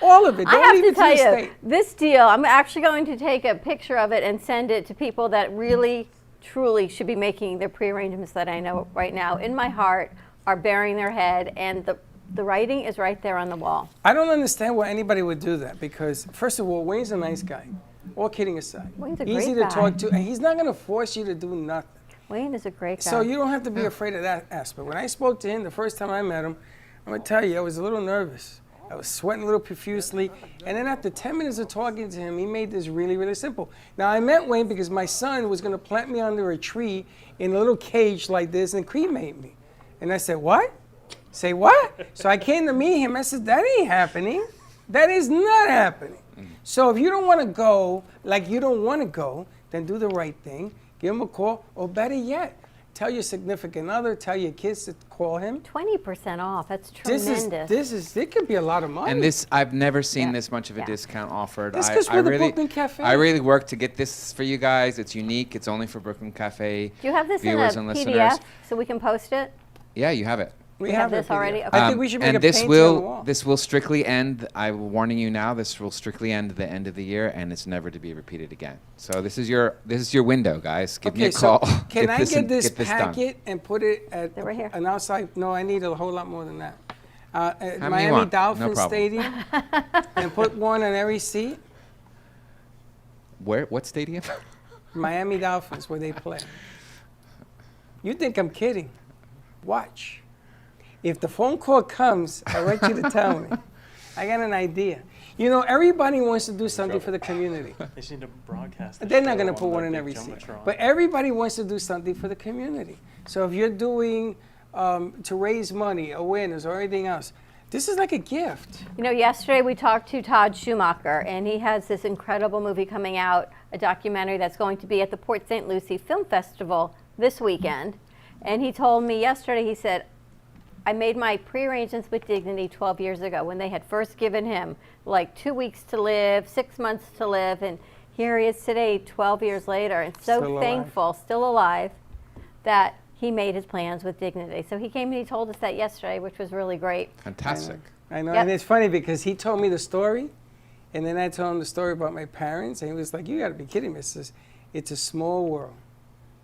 S9: All of it. Don't
S8: I have
S9: leave
S8: to
S9: it
S8: tell
S9: the
S8: you,
S9: state.
S8: this deal, I'm actually going to take a picture of it and send it to people that really, truly should be making the pre-arrangements that I know right now in my heart are burying their head, and the writing is right there on the wall.
S9: I don't understand why anybody would do that because, first of all, Wayne's a nice guy. All kidding aside.
S8: Wayne's a
S9: easy
S8: great
S9: to
S8: guy.
S9: talk to, and he's not going to force you to do nothing.
S8: Wayne is a great guy.
S9: So you don't have to be afraid of that aspect. When I spoke to him the first time I met him, I'm going to tell you, I was a little nervous. I was sweating a little profusely. And then after 10 minutes of talking to him, he made this really, really simple. Now, I met Wayne because my son was going to plant me under a tree in a little cage like this and cremate me. And I said, what? Say what? So I came to meet him. I said, that ain't happening. That is not happening. So if you don't want to go like you don't want to go, then do the right thing. Give him a call, or better yet, tell your significant other, tell your kids to call him.
S8: 20% off. That's tremendous.
S9: It could be a lot of money.
S19: And this, I've never seen this much of a discount offered.
S9: That's because we're the Brooklyn Cafe.
S19: I really worked to get this for you guys. It's unique. It's only for Brooklyn Cafe
S8: Do you have this in a
S19: viewers and listeners.
S8: PDF so we can post it?
S19: Yeah, you have it.
S8: We have this already? Okay.
S9: I think we should make
S19: and
S9: a
S19: this
S9: painting on the
S19: will
S9: wall.
S19: this will strictly end. I'm warning you now. This will strictly end the end of the year, and it's never to be repeated again. So this is your window, guys. Give me a
S9: so
S19: call.
S9: Can I get this
S19: done.
S9: packet and put it at an outside? No, I need a whole lot more than that. At
S19: many you
S9: Miami
S19: want? No
S9: Dolphins
S19: problem.
S9: Stadium, and put one on every seat.
S19: Where? What stadium?
S9: Miami Dolphins, where they play. You think I'm kidding? Watch. If the phone call comes, I want you to tell me. I got an idea. Everybody wants to do something for the community.
S12: They seem to broadcast. the
S9: They're not
S12: show
S9: going to
S12: on
S9: put
S12: the
S9: one in
S12: big
S9: every seat.
S12: Jumbotron.
S9: But everybody wants to do something for the community. So if you're doing to raise money, awareness, or anything else, this is like a gift.
S8: Yesterday we talked to Todd Schumacher, and he has this incredible movie coming out, a documentary that's going to be at the Port St. Lucie Film Festival this weekend. And he told me yesterday, he said, I made my pre-arrangements with Dignity 12 years ago when they had first given him like 2 weeks to live, 6 months to live, and here he is today, 12 years later, and so
S9: Still alive.
S8: thankful, still alive, that he made his plans with Dignity. So he came and he told us that yesterday, which was really great.
S19: Fantastic.
S9: I know,
S8: Yep.
S9: and it's funny because he told me the story, and then I told him the story about my parents, and he was like, you got to be kidding me. It's a small world.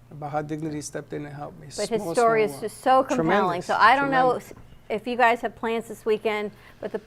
S9: About how Dignity stepped in and helped me.
S8: But his story is just so compelling.
S9: Tremendous.
S8: So I don't know if you guys have plans this weekend, but the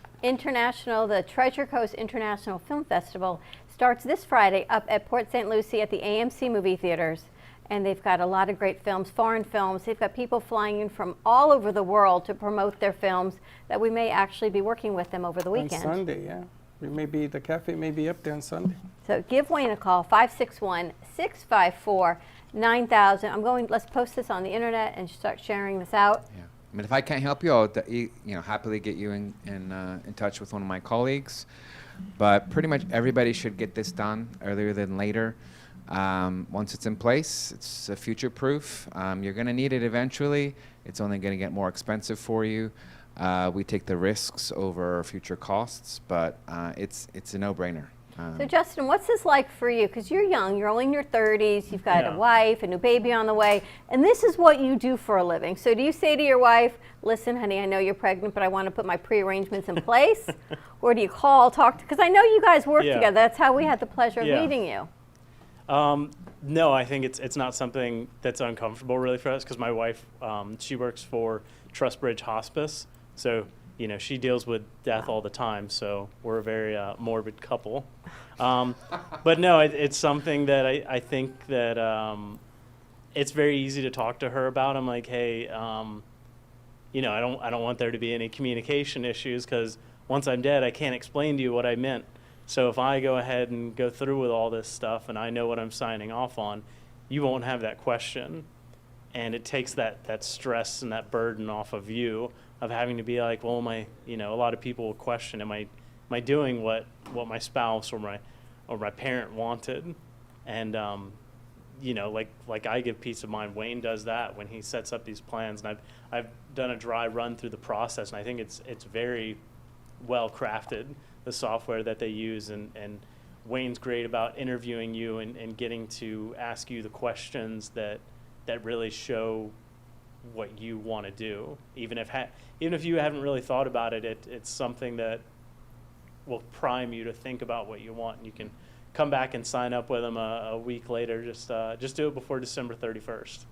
S8: Treasure Coast International Film Festival starts this Friday up at Port St. Lucie at the AMC movie theaters. And they've got a lot of great films, foreign films. They've got people flying in from all over the world to promote their films that we may actually be working with them over the weekend.
S9: On Sunday, yeah. The cafe may be up there on Sunday.
S8: So give Wayne a call, 561-654-9000. Let's post this on the internet and start sharing this out.
S19: I mean, if I can't help you, I'll happily get you in touch with one of my colleagues. But pretty much everybody should get this done earlier than later. Once it's in place, it's future-proof. You're going to need it eventually. It's only going to get more expensive for you. We take the risks over future costs, but it's a no-brainer.
S8: So Justin, what's this like for you? Because you're young, you're only in your 30s, you've got a wife, a new baby on the way, and this is what you do for a living. So do you say to your wife, listen, honey, I know you're pregnant, but I want to put my pre-arrangements in place? Or do you call, talk to, because I know you guys work together. That's how we had the pleasure of meeting you.
S12: No, I think it's not something that's uncomfortable really for us, because my wife, she works for Trustbridge Hospice, so she deals with death all the time, so we're a very morbid couple. But no, it's something that I think that it's very easy to talk to her about. I'm like, hey, I don't want there to be any communication issues, because once I'm dead, I can't explain to you what I meant. So if I go ahead and go through with all this stuff and I know what I'm signing off on, you won't have that question. And it takes that stress and that burden off of you of having to be like, well, a lot of people will question, am I doing what my spouse or my parent wanted? And like I give peace of mind. Wayne does that when he sets up these plans, and I've done a dry run through the process, and I think it's very well crafted, the software that they use, and Wayne's great about interviewing you and getting to ask you the questions that really show what you want to do. Even if you haven't really thought about it, it's something that will prime you to think about what you want. And you can come back and sign up with them a week later. Just do it before December 31st.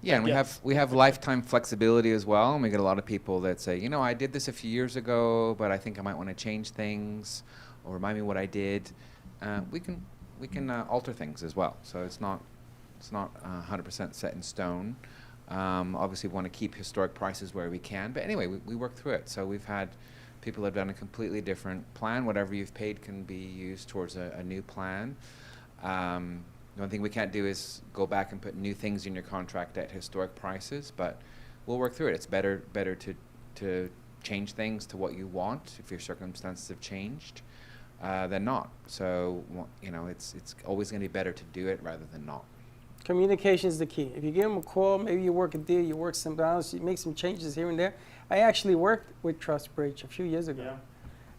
S19: Yeah, and we have lifetime flexibility as well. And we get a lot of people that say, I did this a few years ago, but I think I might want to change things or remind me what I did. We can alter things as well. So it's not 100% set in stone. Obviously, we want to keep historic prices where we can. But anyway, we work through it. So we've had people have done a completely different plan. Whatever you've paid can be used towards a new plan. The only thing we can't do is go back and put new things in your contract at historic prices. But we'll work through it. It's better to change things to what you want if your circumstances have changed than not. So it's always going to be better to do it rather than not.
S9: Communication is the key. If you give them a call, maybe you work a deal, you work something else, you make some changes here and there. I actually worked with Trustbridge a few years ago. Yeah.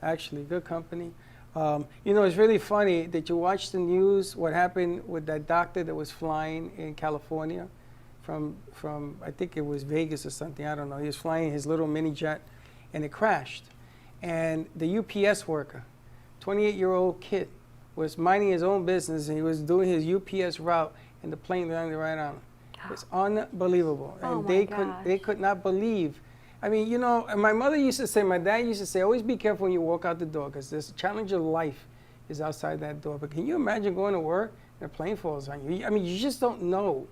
S9: Actually, good company. It's really funny that you watch the news, what happened with that doctor that was flying in California from I think it was Vegas or something, I don't know. He was flying his little mini jet and it crashed. And the UPS worker, 28-year-old kid, was minding his own business and he was doing his UPS route and the plane landed right on him. It's unbelievable. And they could not believe. I mean, and my mother used to say, my dad used to say, always be careful when you walk out the door, because this challenge of life is outside that door. But can you imagine going to work and a plane falls on you? I mean, you just don't know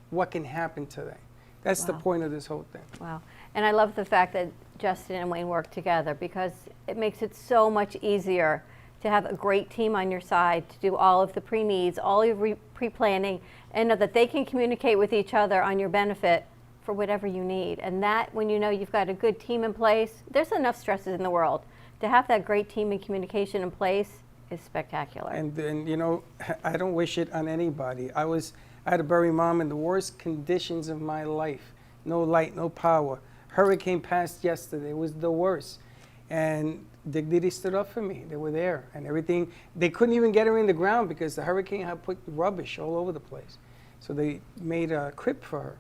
S9: what can happen today. That's the point of this whole thing. Wow.
S8: And I love the fact that Justin and Wayne work together, because it makes it so much easier to have a great team on your side to do all of the pre-needs, all your pre-planning, and know that they can communicate with each other on your benefit for whatever you need. And that, when you know you've got a good team in place, there's enough stresses in the world. To have that great team and communication in place is spectacular.
S9: And I don't wish it on anybody. I had to bury Mom in the worst conditions of my life. No light, no power. Hurricane passed yesterday. It was the worst. And Dignity stood up for me. They were there and everything. They couldn't even get her in the ground because the hurricane had put rubbish all over the place. So they made a crib for her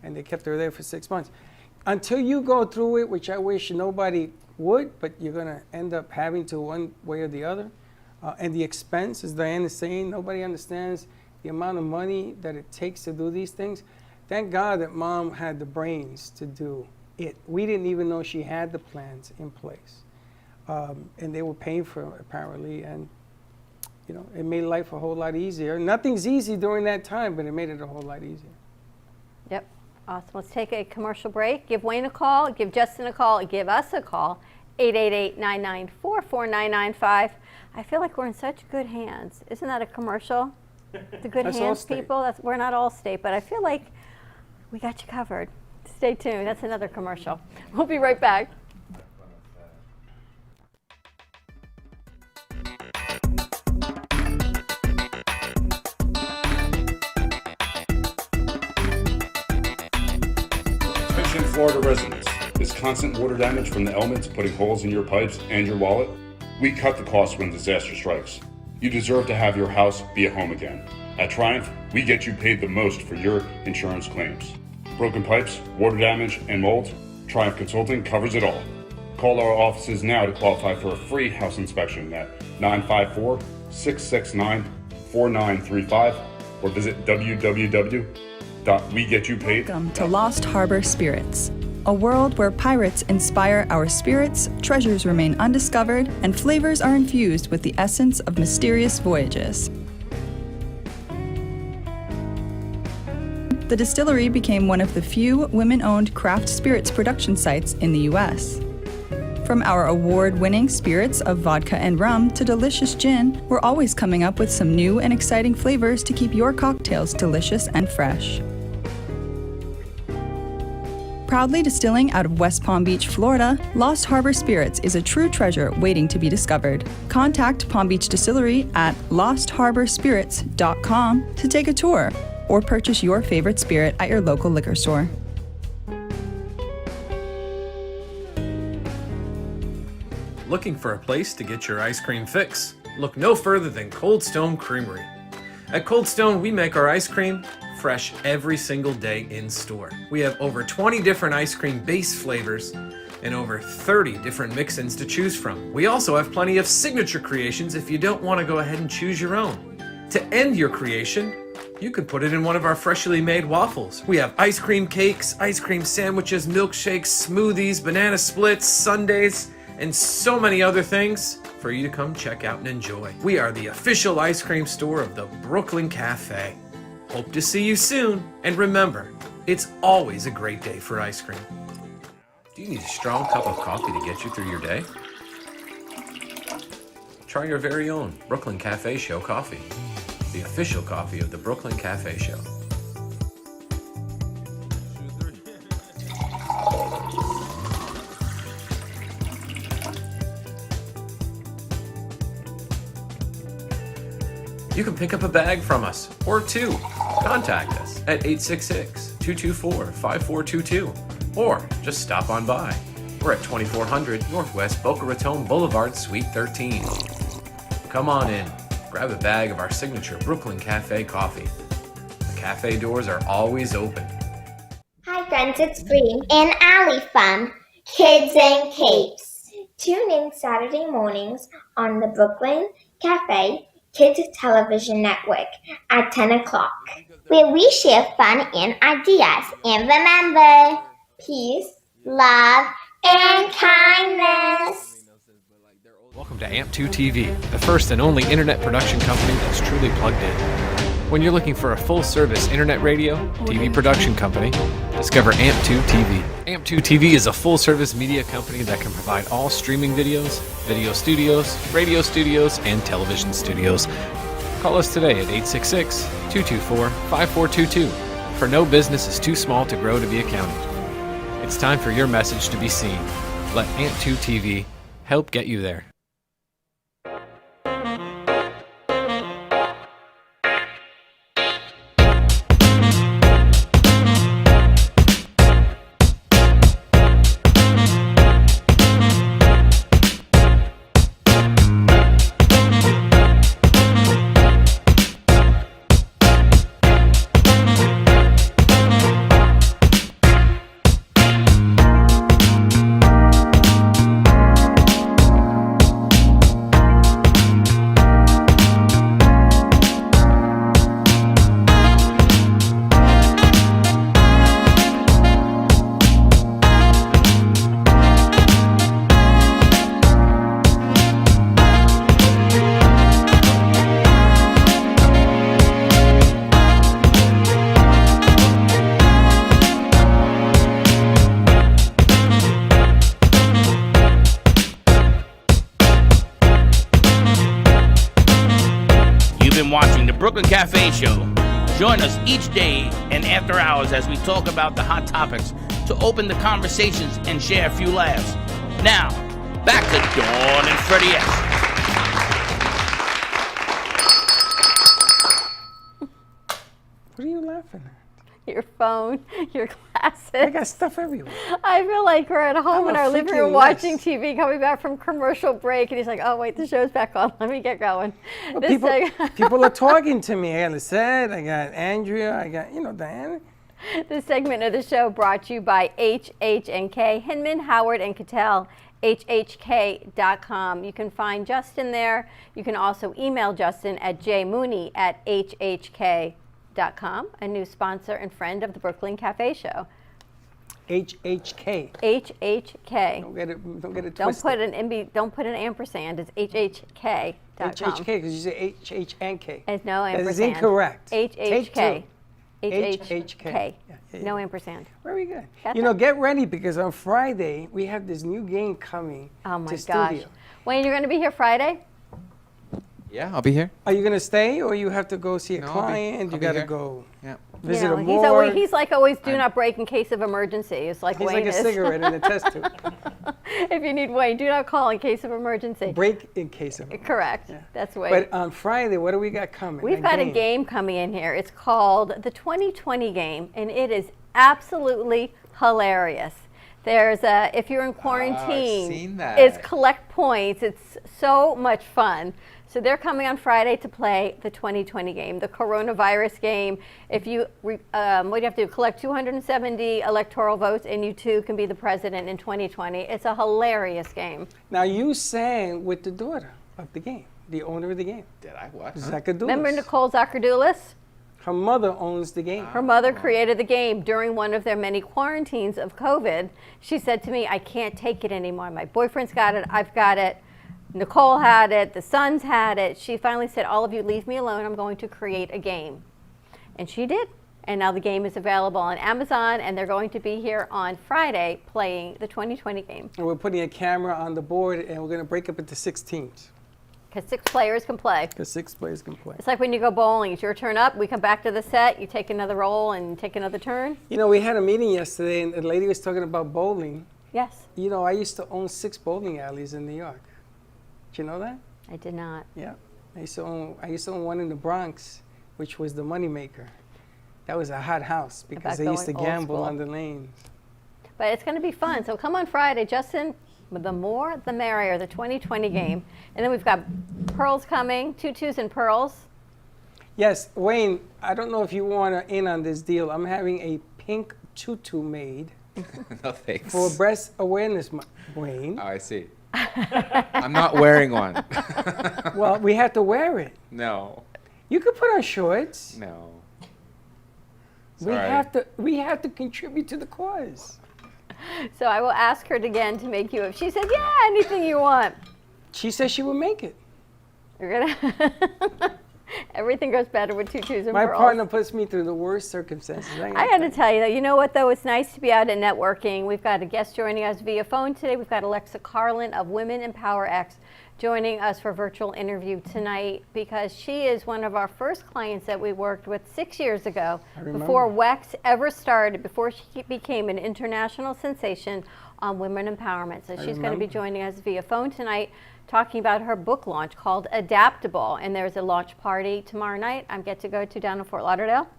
S9: and they kept her there for 6 months. Until you go through it, which I wish nobody would, but you're going to end up having to one way or the other. And the expense, as Diane is saying, nobody understands the amount of money that it takes to do these things. Thank God that Mom had the brains to do it. We didn't even know she had the plans in place. And they were paying for it, apparently, and it made life a whole lot easier. Nothing's easy during that time, but it made it a whole lot easier.
S8: Yep. Awesome. Let's take a commercial break. Give Wayne a call, give Justin a call, give us a call, 888-994-4995. I feel like we're in such good hands. Isn't that a commercial? The good
S9: That's
S8: hands
S9: Allstate.
S8: people. We're not Allstate, but I feel like we got you covered. Stay tuned. That's another commercial. We'll be right back.
S20: Attention Florida residents. Is constant water damage from the elements putting holes in your pipes and your wallet? We cut the cost when disaster strikes. You deserve to have your house be a home again. At Triumph, we get you paid the most for your insurance claims. Broken pipes, water damage, and mold? Triumph Consulting covers it all. Call our offices now to qualify for a free house inspection at 954-669-4935 or visit www.wegetYouPaid.com.
S21: Welcome to Lost Harbor Spirits, a world where pirates inspire our spirits, treasures remain undiscovered, and flavors are infused with the essence of mysterious voyages. The distillery became one of the few women-owned craft spirits production sites in the U.S. From our award-winning spirits of vodka and rum to delicious gin, we're always coming up with some new and exciting flavors to keep your cocktails delicious and fresh. Proudly distilling out of West Palm Beach, Florida, Lost Harbor Spirits is a true treasure waiting to be discovered. Contact Palm Beach Distillery at lostharborspirits.com to take a tour or purchase your favorite spirit at your local liquor store.
S13: Looking for a place to get your ice cream fix? Look no further than Cold Stone Creamery. At Cold Stone, we make our ice cream fresh every single day in store. We have over 20 different ice cream base flavors and over 30 different mix-ins to choose from. We also have plenty of signature creations if you don't want to go ahead and choose your own. To end your creation, you can put it in one of our freshly made waffles. We have ice cream cakes, ice cream sandwiches, milkshakes, smoothies, banana splits, sundaes, and so many other things for you to come check out and enjoy. We are the official ice cream store of the Brooklyn Café. Hope to see you soon, and remember, it's always a great day for ice cream. Do you need a strong cup of coffee to get you through your day? Try your very own Brooklyn Café Show coffee, the official coffee of the Brooklyn Café Show. You can pick up a bag from us, or two. Contact us at 866-224-5422, or just stop on by. We're at 2400 Northwest Boca Raton Boulevard, Suite 13. Come on in, grab a bag of our signature Brooklyn Café coffee. The cafe doors are always open.
S22: Hi friends, it's Bree and Allie from Kids and Capes. Tune in Saturday mornings on the Brooklyn Café Kids Television Network at 10 o'clock, where we share fun and ideas. And remember, peace, love, and kindness.
S13: Welcome to AMP2 TV, the first and only internet production company that's truly plugged in. When you're looking for a full-service internet radio, TV production company, discover AMP2 TV. AMP2 TV is a full-service media company that can provide all streaming videos, video studios, radio studios, and television studios. Call us today at 866-224-5422, for no business is too small to grow to be accounted. It's time for your message to be seen. Let AMP2 TV help get you there.
S7: Watching the Brooklyn Café Show. Join us each day and after hours as we talk about the hot topics to open the conversations and share a few laughs. Now, back to Dawn and Freddie S.
S9: What are you laughing at?
S8: Your phone, your glasses.
S9: I got stuff everywhere.
S8: I feel like we're at home
S9: I'm
S8: in
S9: a
S8: our living
S9: freaking
S8: room
S9: mess.
S8: watching TV, coming back from commercial break, and he's like, "Oh wait, the show's back on. Let me get going."
S9: Well,
S8: This thing-
S9: people are talking to me. I got Lisette, I got Andrea, I got, Diana.
S8: This segment of the show brought to you by HH&K, Hinman, Howard, and Kattell, hhk.com. You can find Justin there. You can also email Justin at jmooney@hhk.com, a new sponsor and friend of the Brooklyn Café Show.
S9: HHK.
S8: HHK.
S9: Don't get it
S8: Don't
S9: twisted.
S8: don't put an ampersand. It's hhk.com.
S9: HHK, because you say HH&K.
S8: It's no
S9: That
S8: ampersand.
S9: is incorrect.
S8: HHK.
S9: Take two.
S8: HHK.
S9: Yeah.
S8: No ampersand.
S9: Very good.
S8: Got
S9: You
S8: that?
S9: know, get ready because on Friday we have this new game coming
S8: Oh my
S9: to
S8: gosh.
S9: studio.
S8: Wayne, you're going to be here Friday?
S19: Yeah, I'll be here.
S9: Are you going to stay or you have to go see a
S19: No, I'll
S9: client?
S19: be
S9: You got to
S19: here.
S9: go
S19: Yeah.
S9: visit
S8: You know,
S9: a
S8: he's
S9: morgue.
S8: he's like always do not break in case of emergency. It's like
S9: He's
S8: Wayne
S9: like a
S8: is.
S9: cigarette in a test tube.
S8: If you need Wayne, do not call in case of emergency.
S9: Break in case of.
S8: Correct. That's Wayne.
S9: But on Friday, what do we got coming?
S8: We've got a game coming in here. It's called the 2020 game, and it is absolutely hilarious. There's a, if you're in quarantine,
S19: seen that.
S8: it's collect points. It's so much fun. So they're coming on Friday to play the 2020 game, the coronavirus game. If you, what do you have to do? Collect 270 electoral votes, and you too can be the president in 2020. It's a hilarious game.
S9: Now you sang with the daughter of the game, the owner of the game.
S19: Did I what?
S9: Zachardulis.
S8: Remember Nicole Zachardulis?
S9: Her mother owns the game.
S8: Her mother created the game during one of their many quarantines of COVID. She said to me, "I can't take it anymore. My boyfriend's got it. I've got it. Nicole had it. The sons had it." She finally said, "All of you leave me alone. I'm going to create a game." And she did. And now the game is available on Amazon, and they're going to be here on Friday playing the 2020 game.
S9: And we're putting a camera on the board, and we're going to break up into 6 teams.
S8: Because 6 players can play.
S9: Because 6 players can play.
S8: It's like when you go bowling. It's your turn up. We come back to the set. You take another roll and take another turn.
S9: You know, we had a meeting yesterday, and the lady was talking about bowling.
S8: Yes.
S9: You know, I used to own 6 bowling alleys in New York. Did you know that?
S8: I did not.
S9: Yeah. I used to own one in the Bronx, which was the moneymaker. That was a hot house because they used to
S8: going old
S9: gamble
S8: school.
S9: on the lanes.
S8: But it's going to be fun. So come on Friday, Justin. The more, the merrier. The 2020 game, and then we've got pearls coming, tutus and pearls.
S9: Yes, Wayne. I don't know if you want to in on this deal. I'm having a pink tutu made
S19: No thanks.
S9: for Breast Awareness Month, Wayne.
S19: Oh, I see. I'm not wearing one.
S9: Well, we have to wear it.
S19: No.
S9: You could put on shorts.
S19: No.
S9: We
S19: Sorry.
S9: have to contribute to the cause.
S8: So I will ask her again to make you. She said, "Yeah, anything you want."
S9: She said she would make it.
S8: You're gonna. Everything goes better with tutus and
S9: My
S8: pearls.
S9: partner puts me through the worst circumstances.
S8: I got to tell you, though, you know what, though? It's nice to be out and networking. We've got a guest joining us via phone today. We've got Alexa Carlin of Women Empower X joining us for a virtual interview tonight because she is one of our first clients that we worked with 6 years ago, before WEX ever started, before she became an international sensation on women empowerment. So she's going to be joining us via phone tonight, talking about her book launch called Adaptable. And there's a launch party tomorrow night I get to go to down in Fort Lauderdale.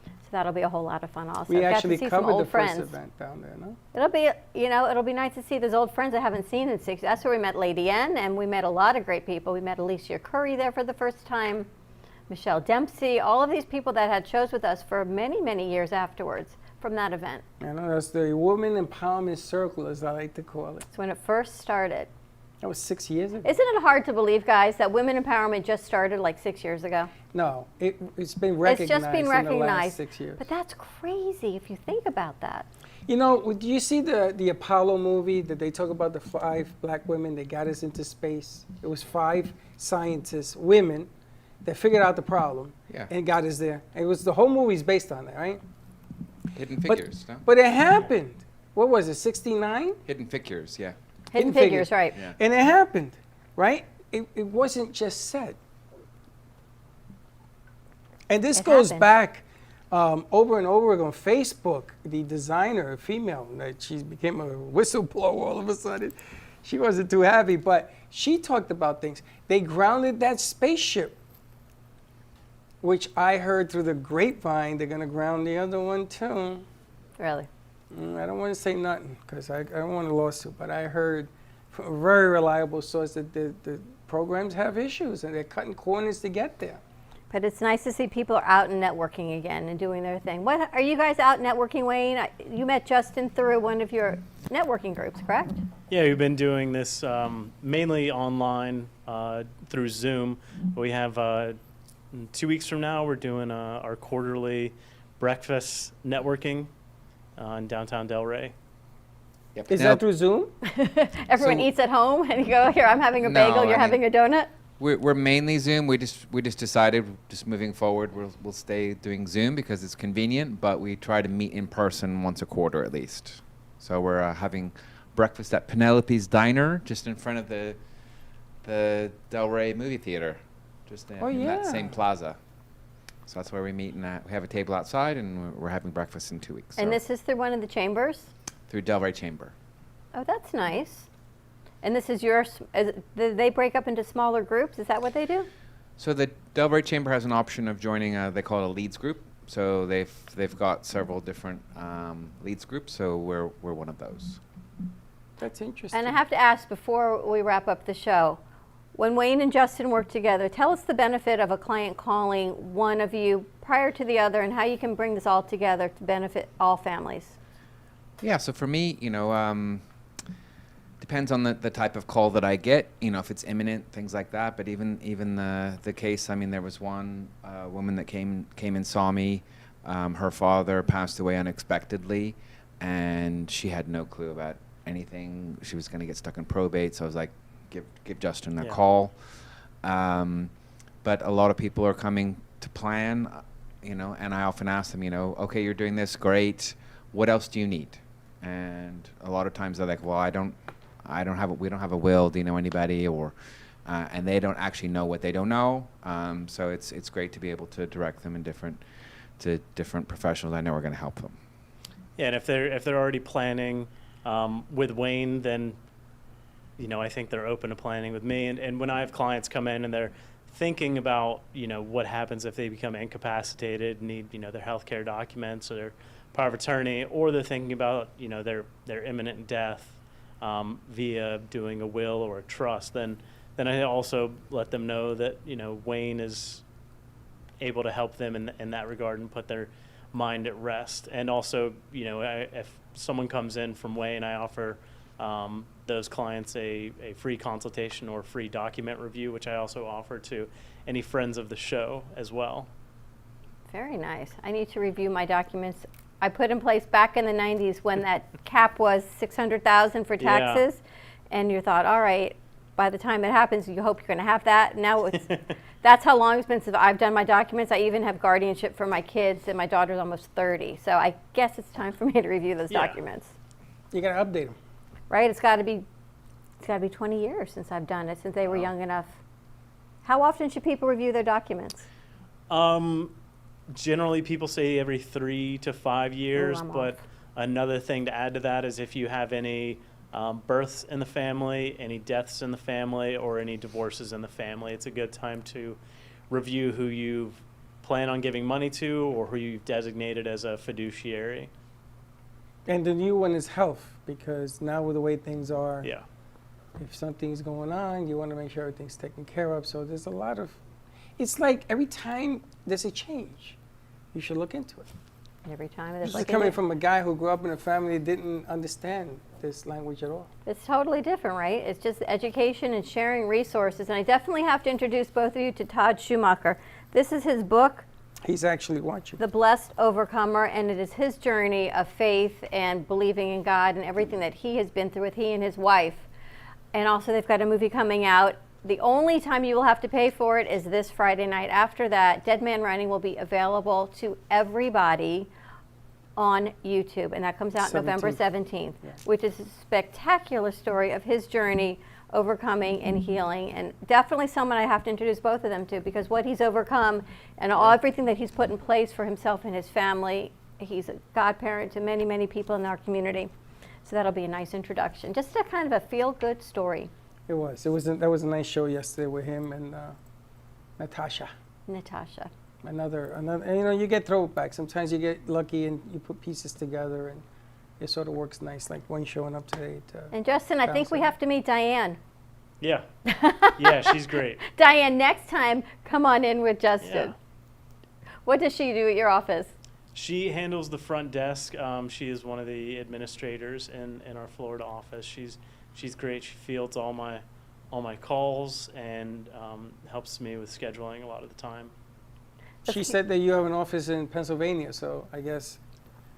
S8: So that'll be a whole lot of fun also.
S9: We
S8: I've got
S9: actually
S8: to see some
S9: covered
S8: old
S9: the
S8: friends.
S9: first event down there, no?
S8: It'll be, it'll be nice to see those old friends I haven't seen in 6 years. That's where we met Lady N, and we met a lot of great people. We met Alicia Curry there for the first time, Michelle Dempsey, all of these people that had shows with us for many, many years afterwards from that event.
S9: I know that's the Women Empowerment Circle, as I like to call it.
S8: It's when it first started.
S9: That was 6 years ago.
S8: Isn't it hard to believe, guys, that women empowerment just started like 6 years ago?
S9: No, it's been recognized.
S8: It's just been
S9: in the last
S8: recognized.
S9: 6 years.
S8: But that's crazy if you think about that.
S9: You know, do you see the Apollo movie that they talk about the 5 black women that got us into space? It was 5 scientists, women, that figured out the problem and got us there. It was the whole movie's based on that, right?
S19: Hidden Figures, no?
S9: But it happened. What was it, 69?
S19: Hidden Figures, yeah.
S8: Hidden Figures, right.
S19: Yeah.
S9: And it happened, right? It wasn't just said. And this goes back over and over again on Facebook, the designer, a female, that she became a whistleblower all of a sudden. She wasn't too happy, but she talked about things. They grounded that spaceship, which I heard through the grapevine they're going to ground the other one too.
S8: Really?
S9: I don't want to say nothing because I don't want a lawsuit, but I heard from a very reliable source that the programs have issues and they're cutting corners to get there.
S8: But it's nice to see people are out and networking again and doing their thing. What are you guys out networking, Wayne? You met Justin through one of your networking groups, correct?
S12: Yeah, we've been doing this mainly online through Zoom. We have 2 weeks from now, we're doing our quarterly breakfast networking in downtown Delray.
S19: Yep.
S9: Is that through Zoom?
S8: Everyone eats at home and you go, here, I'm having a bagel, you're having a donut?
S19: We're mainly Zoom. We just decided, just moving forward, we'll stay doing Zoom because it's convenient, but we try to meet in person once a quarter at least. So we're having breakfast at Penelope's Diner, just in front of the Delray movie theater, just in that same plaza. So that's where we meet, and we have a table outside, and we're having breakfast in 2 weeks.
S8: And this is through one of the chambers?
S19: Through Delray Chamber.
S8: Oh, that's nice. And this is yours. They break up into smaller groups. Is that what they do?
S19: So the Delray Chamber has an option of joining. They call it a leads group. So they've got several different leads groups. So we're one of those.
S9: That's interesting.
S8: And I have to ask before we wrap up the show, when Wayne and Justin work together, tell us the benefit of a client calling one of you prior to the other, and how you can bring this all together to benefit all families.
S19: Yeah. So for me, depends on the type of call that I get, if it's imminent, things like that. But even the case, there was one woman that came and saw me. Her father passed away unexpectedly, and she had no clue about anything. She was going to get stuck in probate, so I was like, give Justin a call. But a lot of people are coming to plan, and I often ask them, okay, you're doing this, great. What else do you need? And a lot of times they're like, well, we don't have a will. Do you know anybody? Or, and they don't actually know what they don't know. So it's great to be able to direct them to different professionals I know are going to help them.
S12: Yeah, and if they're already planning with Wayne, then I think they're open to planning with me. And when I have clients come in and they're thinking about what happens if they become incapacitated, need their healthcare documents or their power of attorney, or they're thinking about their imminent death via doing a will or a trust, then I also let them know that Wayne is able to help them in that regard and put their mind at rest. And also, if someone comes in from Wayne, I offer those clients a free consultation or free document review, which I also offer to any friends of the show as well.
S8: Very nice. I need to review my documents. I put in place back in the 90s when that cap was $600,000 for taxes, and you thought, all right, by the time it happens, you hope you're going to have that. Now that's how long it's been since I've done my documents. I even have guardianship for my kids, and my daughter's almost 30. So I guess it's time for me to review those documents.
S9: You got to update them,
S8: right? It's got to be 20 years since I've done it, since they were young enough. How often should people review their documents?
S12: Generally, people say every 3 to 5 years, but another thing to add to that is if you have any births in the family, any deaths in the family, or any divorces in the family, it's a good time to review who you plan on giving money to or who you've designated as a fiduciary.
S9: And the new one is health, because now with the way things are, if something's going on, you want to make sure everything's taken care of. So there's a lot of, it's like every time there's a change, you should look into it.
S8: Every time
S9: This is coming from a guy who grew up in a family that didn't understand this language at all.
S8: It's totally different, right? It's just education and sharing resources. And I definitely have to introduce both of you to Todd Schumacher. This is his book.
S9: He's actually watching.
S8: The Blessed Overcomer, and it is his journey of faith and believing in God and everything that he has been through with he and his wife. And also they've got a movie coming out. The only time you will have to pay for it is this Friday night. After that, Dead Man Running will be available to everybody on YouTube, and that comes out November 17th, which is a spectacular story of his journey overcoming and healing, and definitely someone I have to introduce both of them to, because what he's overcome and everything that he's put in place for himself and his family, he's a godparent to many, many people in our community. So that'll be a nice introduction. Just a kind of a feel-good story.
S9: It was. That was a nice show yesterday with him and Natasha. Another, and, you get throwback. Sometimes you get lucky and you put pieces together and it sort of works nice, like Wayne showing up today.
S8: And Justin, I think we have to meet Diane.
S12: Yeah. Yeah, she's great.
S8: Diane, next time, come on in with Justin.
S12: Yeah.
S8: What does she do at your office?
S12: She handles the front desk. She is one of the administrators in our Florida office. She's great. She fields all my calls and helps me with scheduling a lot of the time.
S9: She said that you have an office in Pennsylvania, so I guess.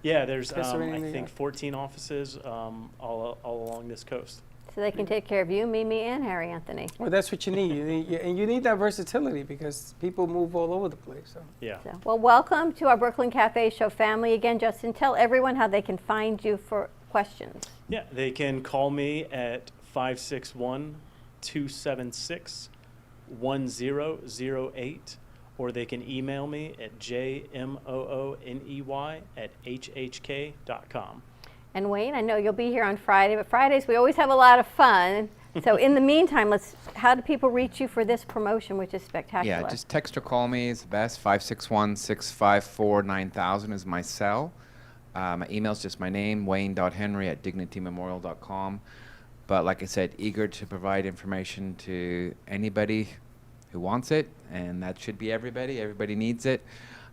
S12: Yeah, there's I think 14 offices all along this coast.
S8: So they can take care of you, Mimi, and Harry Anthony.
S9: Well, that's what you need. And you need that versatility because people move all over the place. So.
S12: Yeah.
S8: Well, welcome to our Brooklyn Cafe Show family again. Justin, tell everyone how they can find you for questions.
S12: Yeah, they can call me at 561-276-1008, or they can email me at jmooney@hhk.com.
S8: And Wayne, I know you'll be here on Friday, but Fridays we always have a lot of fun. So in the meantime, how do people reach you for this promotion, which is spectacular?
S19: Yeah, just text or call me is the best. 561-654-9000 is my cell. My email is just my name, wayne.henry@dignitymemorial.com. But like I said, eager to provide information to anybody who wants it, and that should be everybody. Everybody needs it.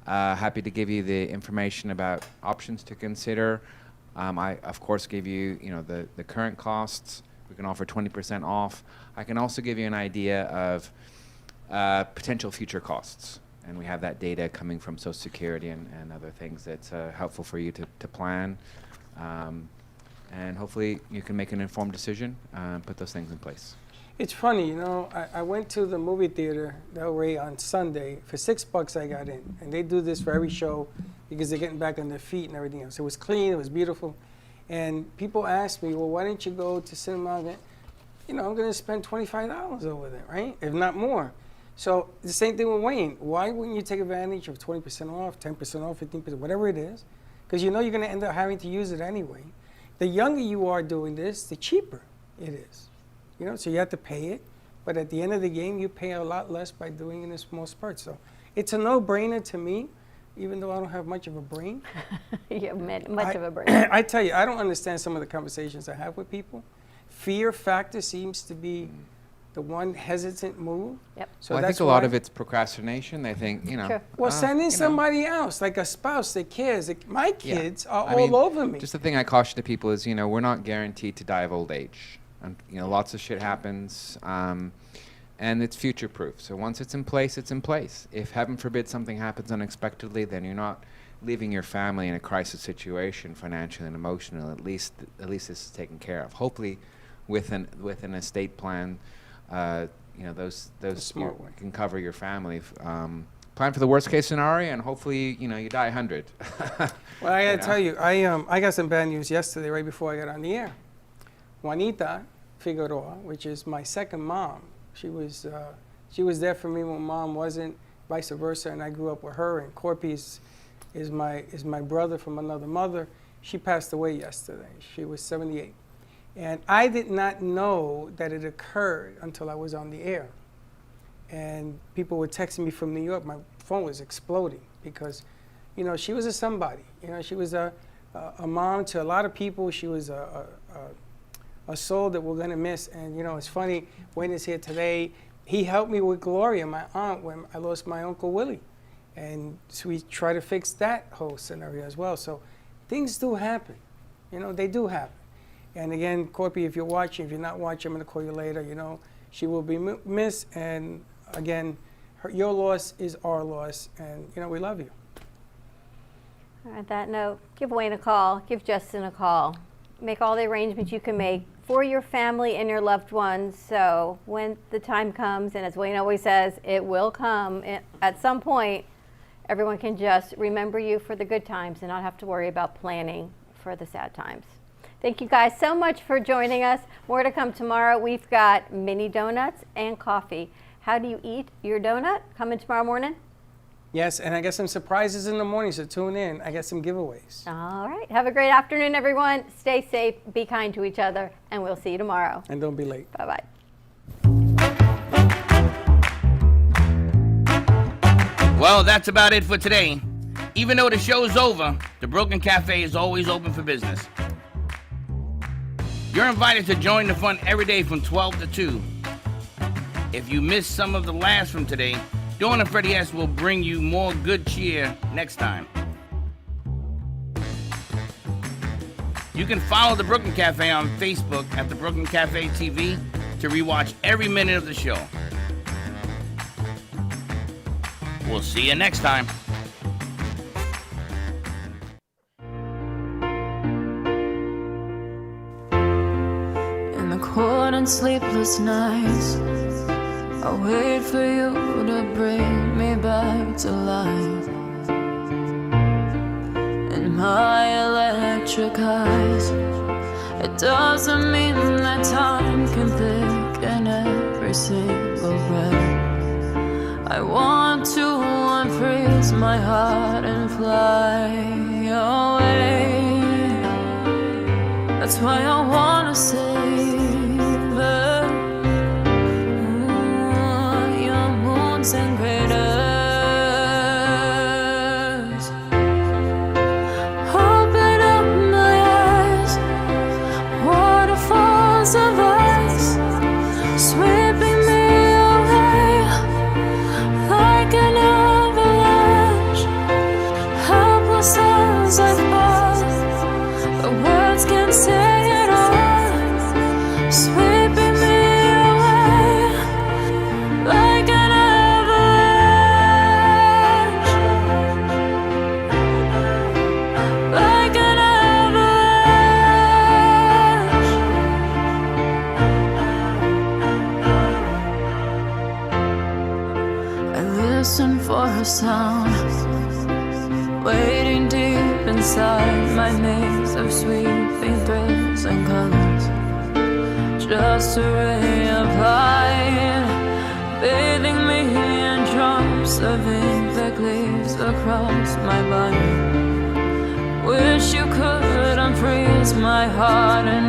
S19: Happy to give you the information about options to consider. I, of course, give you, the current costs. We can offer 20% off. I can also give you an idea of potential future costs. And we have that data coming from Social Security and other things that's helpful for you to plan. And hopefully you can make an informed decision and put those things in place.
S9: It's funny, I went to the movie theater, Del Rey, on Sunday. For $6 I got in. And they do this for every show because they're getting back on their feet and everything else. It was clean, it was beautiful. And people ask me, well, why didn't you go to cinema? I'm going to spend $25 over there, right? If not more. So the same thing with Wayne. Why wouldn't you take advantage of 20% off, 10% off, 15%, whatever it is? Because you're going to end up having to use it anyway. The younger you are doing this, the cheaper it is. So you have to pay it. But at the end of the game, you pay a lot less by doing it in small spurts. So it's a no-brainer to me, even though I don't have much of a brain.
S8: You have much of a brain.
S9: I tell you, I don't understand some of the conversations I have with people. Fear factor seems to be the one hesitant move.
S8: Yep.
S9: So
S19: I think a lot of it's procrastination. They think,
S8: Sure.
S9: Well, send in somebody else, like a spouse that cares. My kids are all over me.
S19: Just the thing I caution to people is, we're not guaranteed to die of old age. And, lots of shit happens, and it's future-proof. So once it's in place, it's in place. If, heaven forbid, something happens unexpectedly, then you're not leaving your family in a crisis situation, financially and emotionally. At least this is taken care of. Hopefully, with an estate plan, those
S9: smart way
S19: can cover your family. Plan for the worst-case scenario, and hopefully, you die 100.
S9: Well, I got to tell you, I got some bad news yesterday, right before I got on the air. Juanita Figueroa, which is my second mom, she was there for me when Mom wasn't, vice versa, and I grew up with her. And Corpy is my brother from another mother. She passed away yesterday. She was 78, and I did not know that it occurred until I was on the air. And people were texting me from New York. My phone was exploding because, she was a somebody. She was a mom to a lot of people. She was a soul that we're going to miss. And, it's funny, Wayne is here today. He helped me with Gloria, my aunt, when I lost my Uncle Willie. And so we try to fix that whole scenario as well. So things do happen. They do happen. And again, Corpy, if you're watching, if you're not watching, I'm going to call you later. She will be missed. And again, your loss is our loss. And, we love you.
S8: On that note, give Wayne a call. Give Justin a call. Make all the arrangements you can make for your family and your loved ones. So when the time comes, and as Wayne always says, it will come at some point, everyone can just remember you for the good times and not have to worry about planning for the sad times. Thank you guys so much for joining us. More to come tomorrow. We've got mini donuts and coffee. How do you eat your donut? Coming tomorrow morning?
S9: Yes, and I got some surprises in the morning, so tune in. I got some giveaways.
S8: All right. Have a great afternoon, everyone. Stay safe, be kind to each other, and we'll see you tomorrow.
S9: And don't be late.
S8: Bye-bye.
S7: Well, that's about it for today. Even though the show's over, the Brooklyn Cafe is always open for business. You're invited to join the fun every day from 12 to 2. If you missed some of the laughs from today, Dawn and Freddie S. will bring you more good cheer next time. You can follow the Brooklyn Cafe on Facebook at the Brooklyn Cafe TV to rewatch every minute of the show. We'll see you next time.
S2: In the cold and sleepless nights, I wait for you to bring me back to life. In my electric eyes, it doesn't mean that time can thicken every single breath. I want to unfreeze my heart and fly away. That's why I wanna save her. And craters, open up my eyes, waterfalls of ice, sweeping me away like an avalanche, helpless as I fall, the words can't say it all, sweeping me away like an for a sound, waiting deep inside my maze of sweeping thrills and colors. Just a ray of light, bathing me in drops of ink that gleams across my body. Wish you could unfreeze my heart and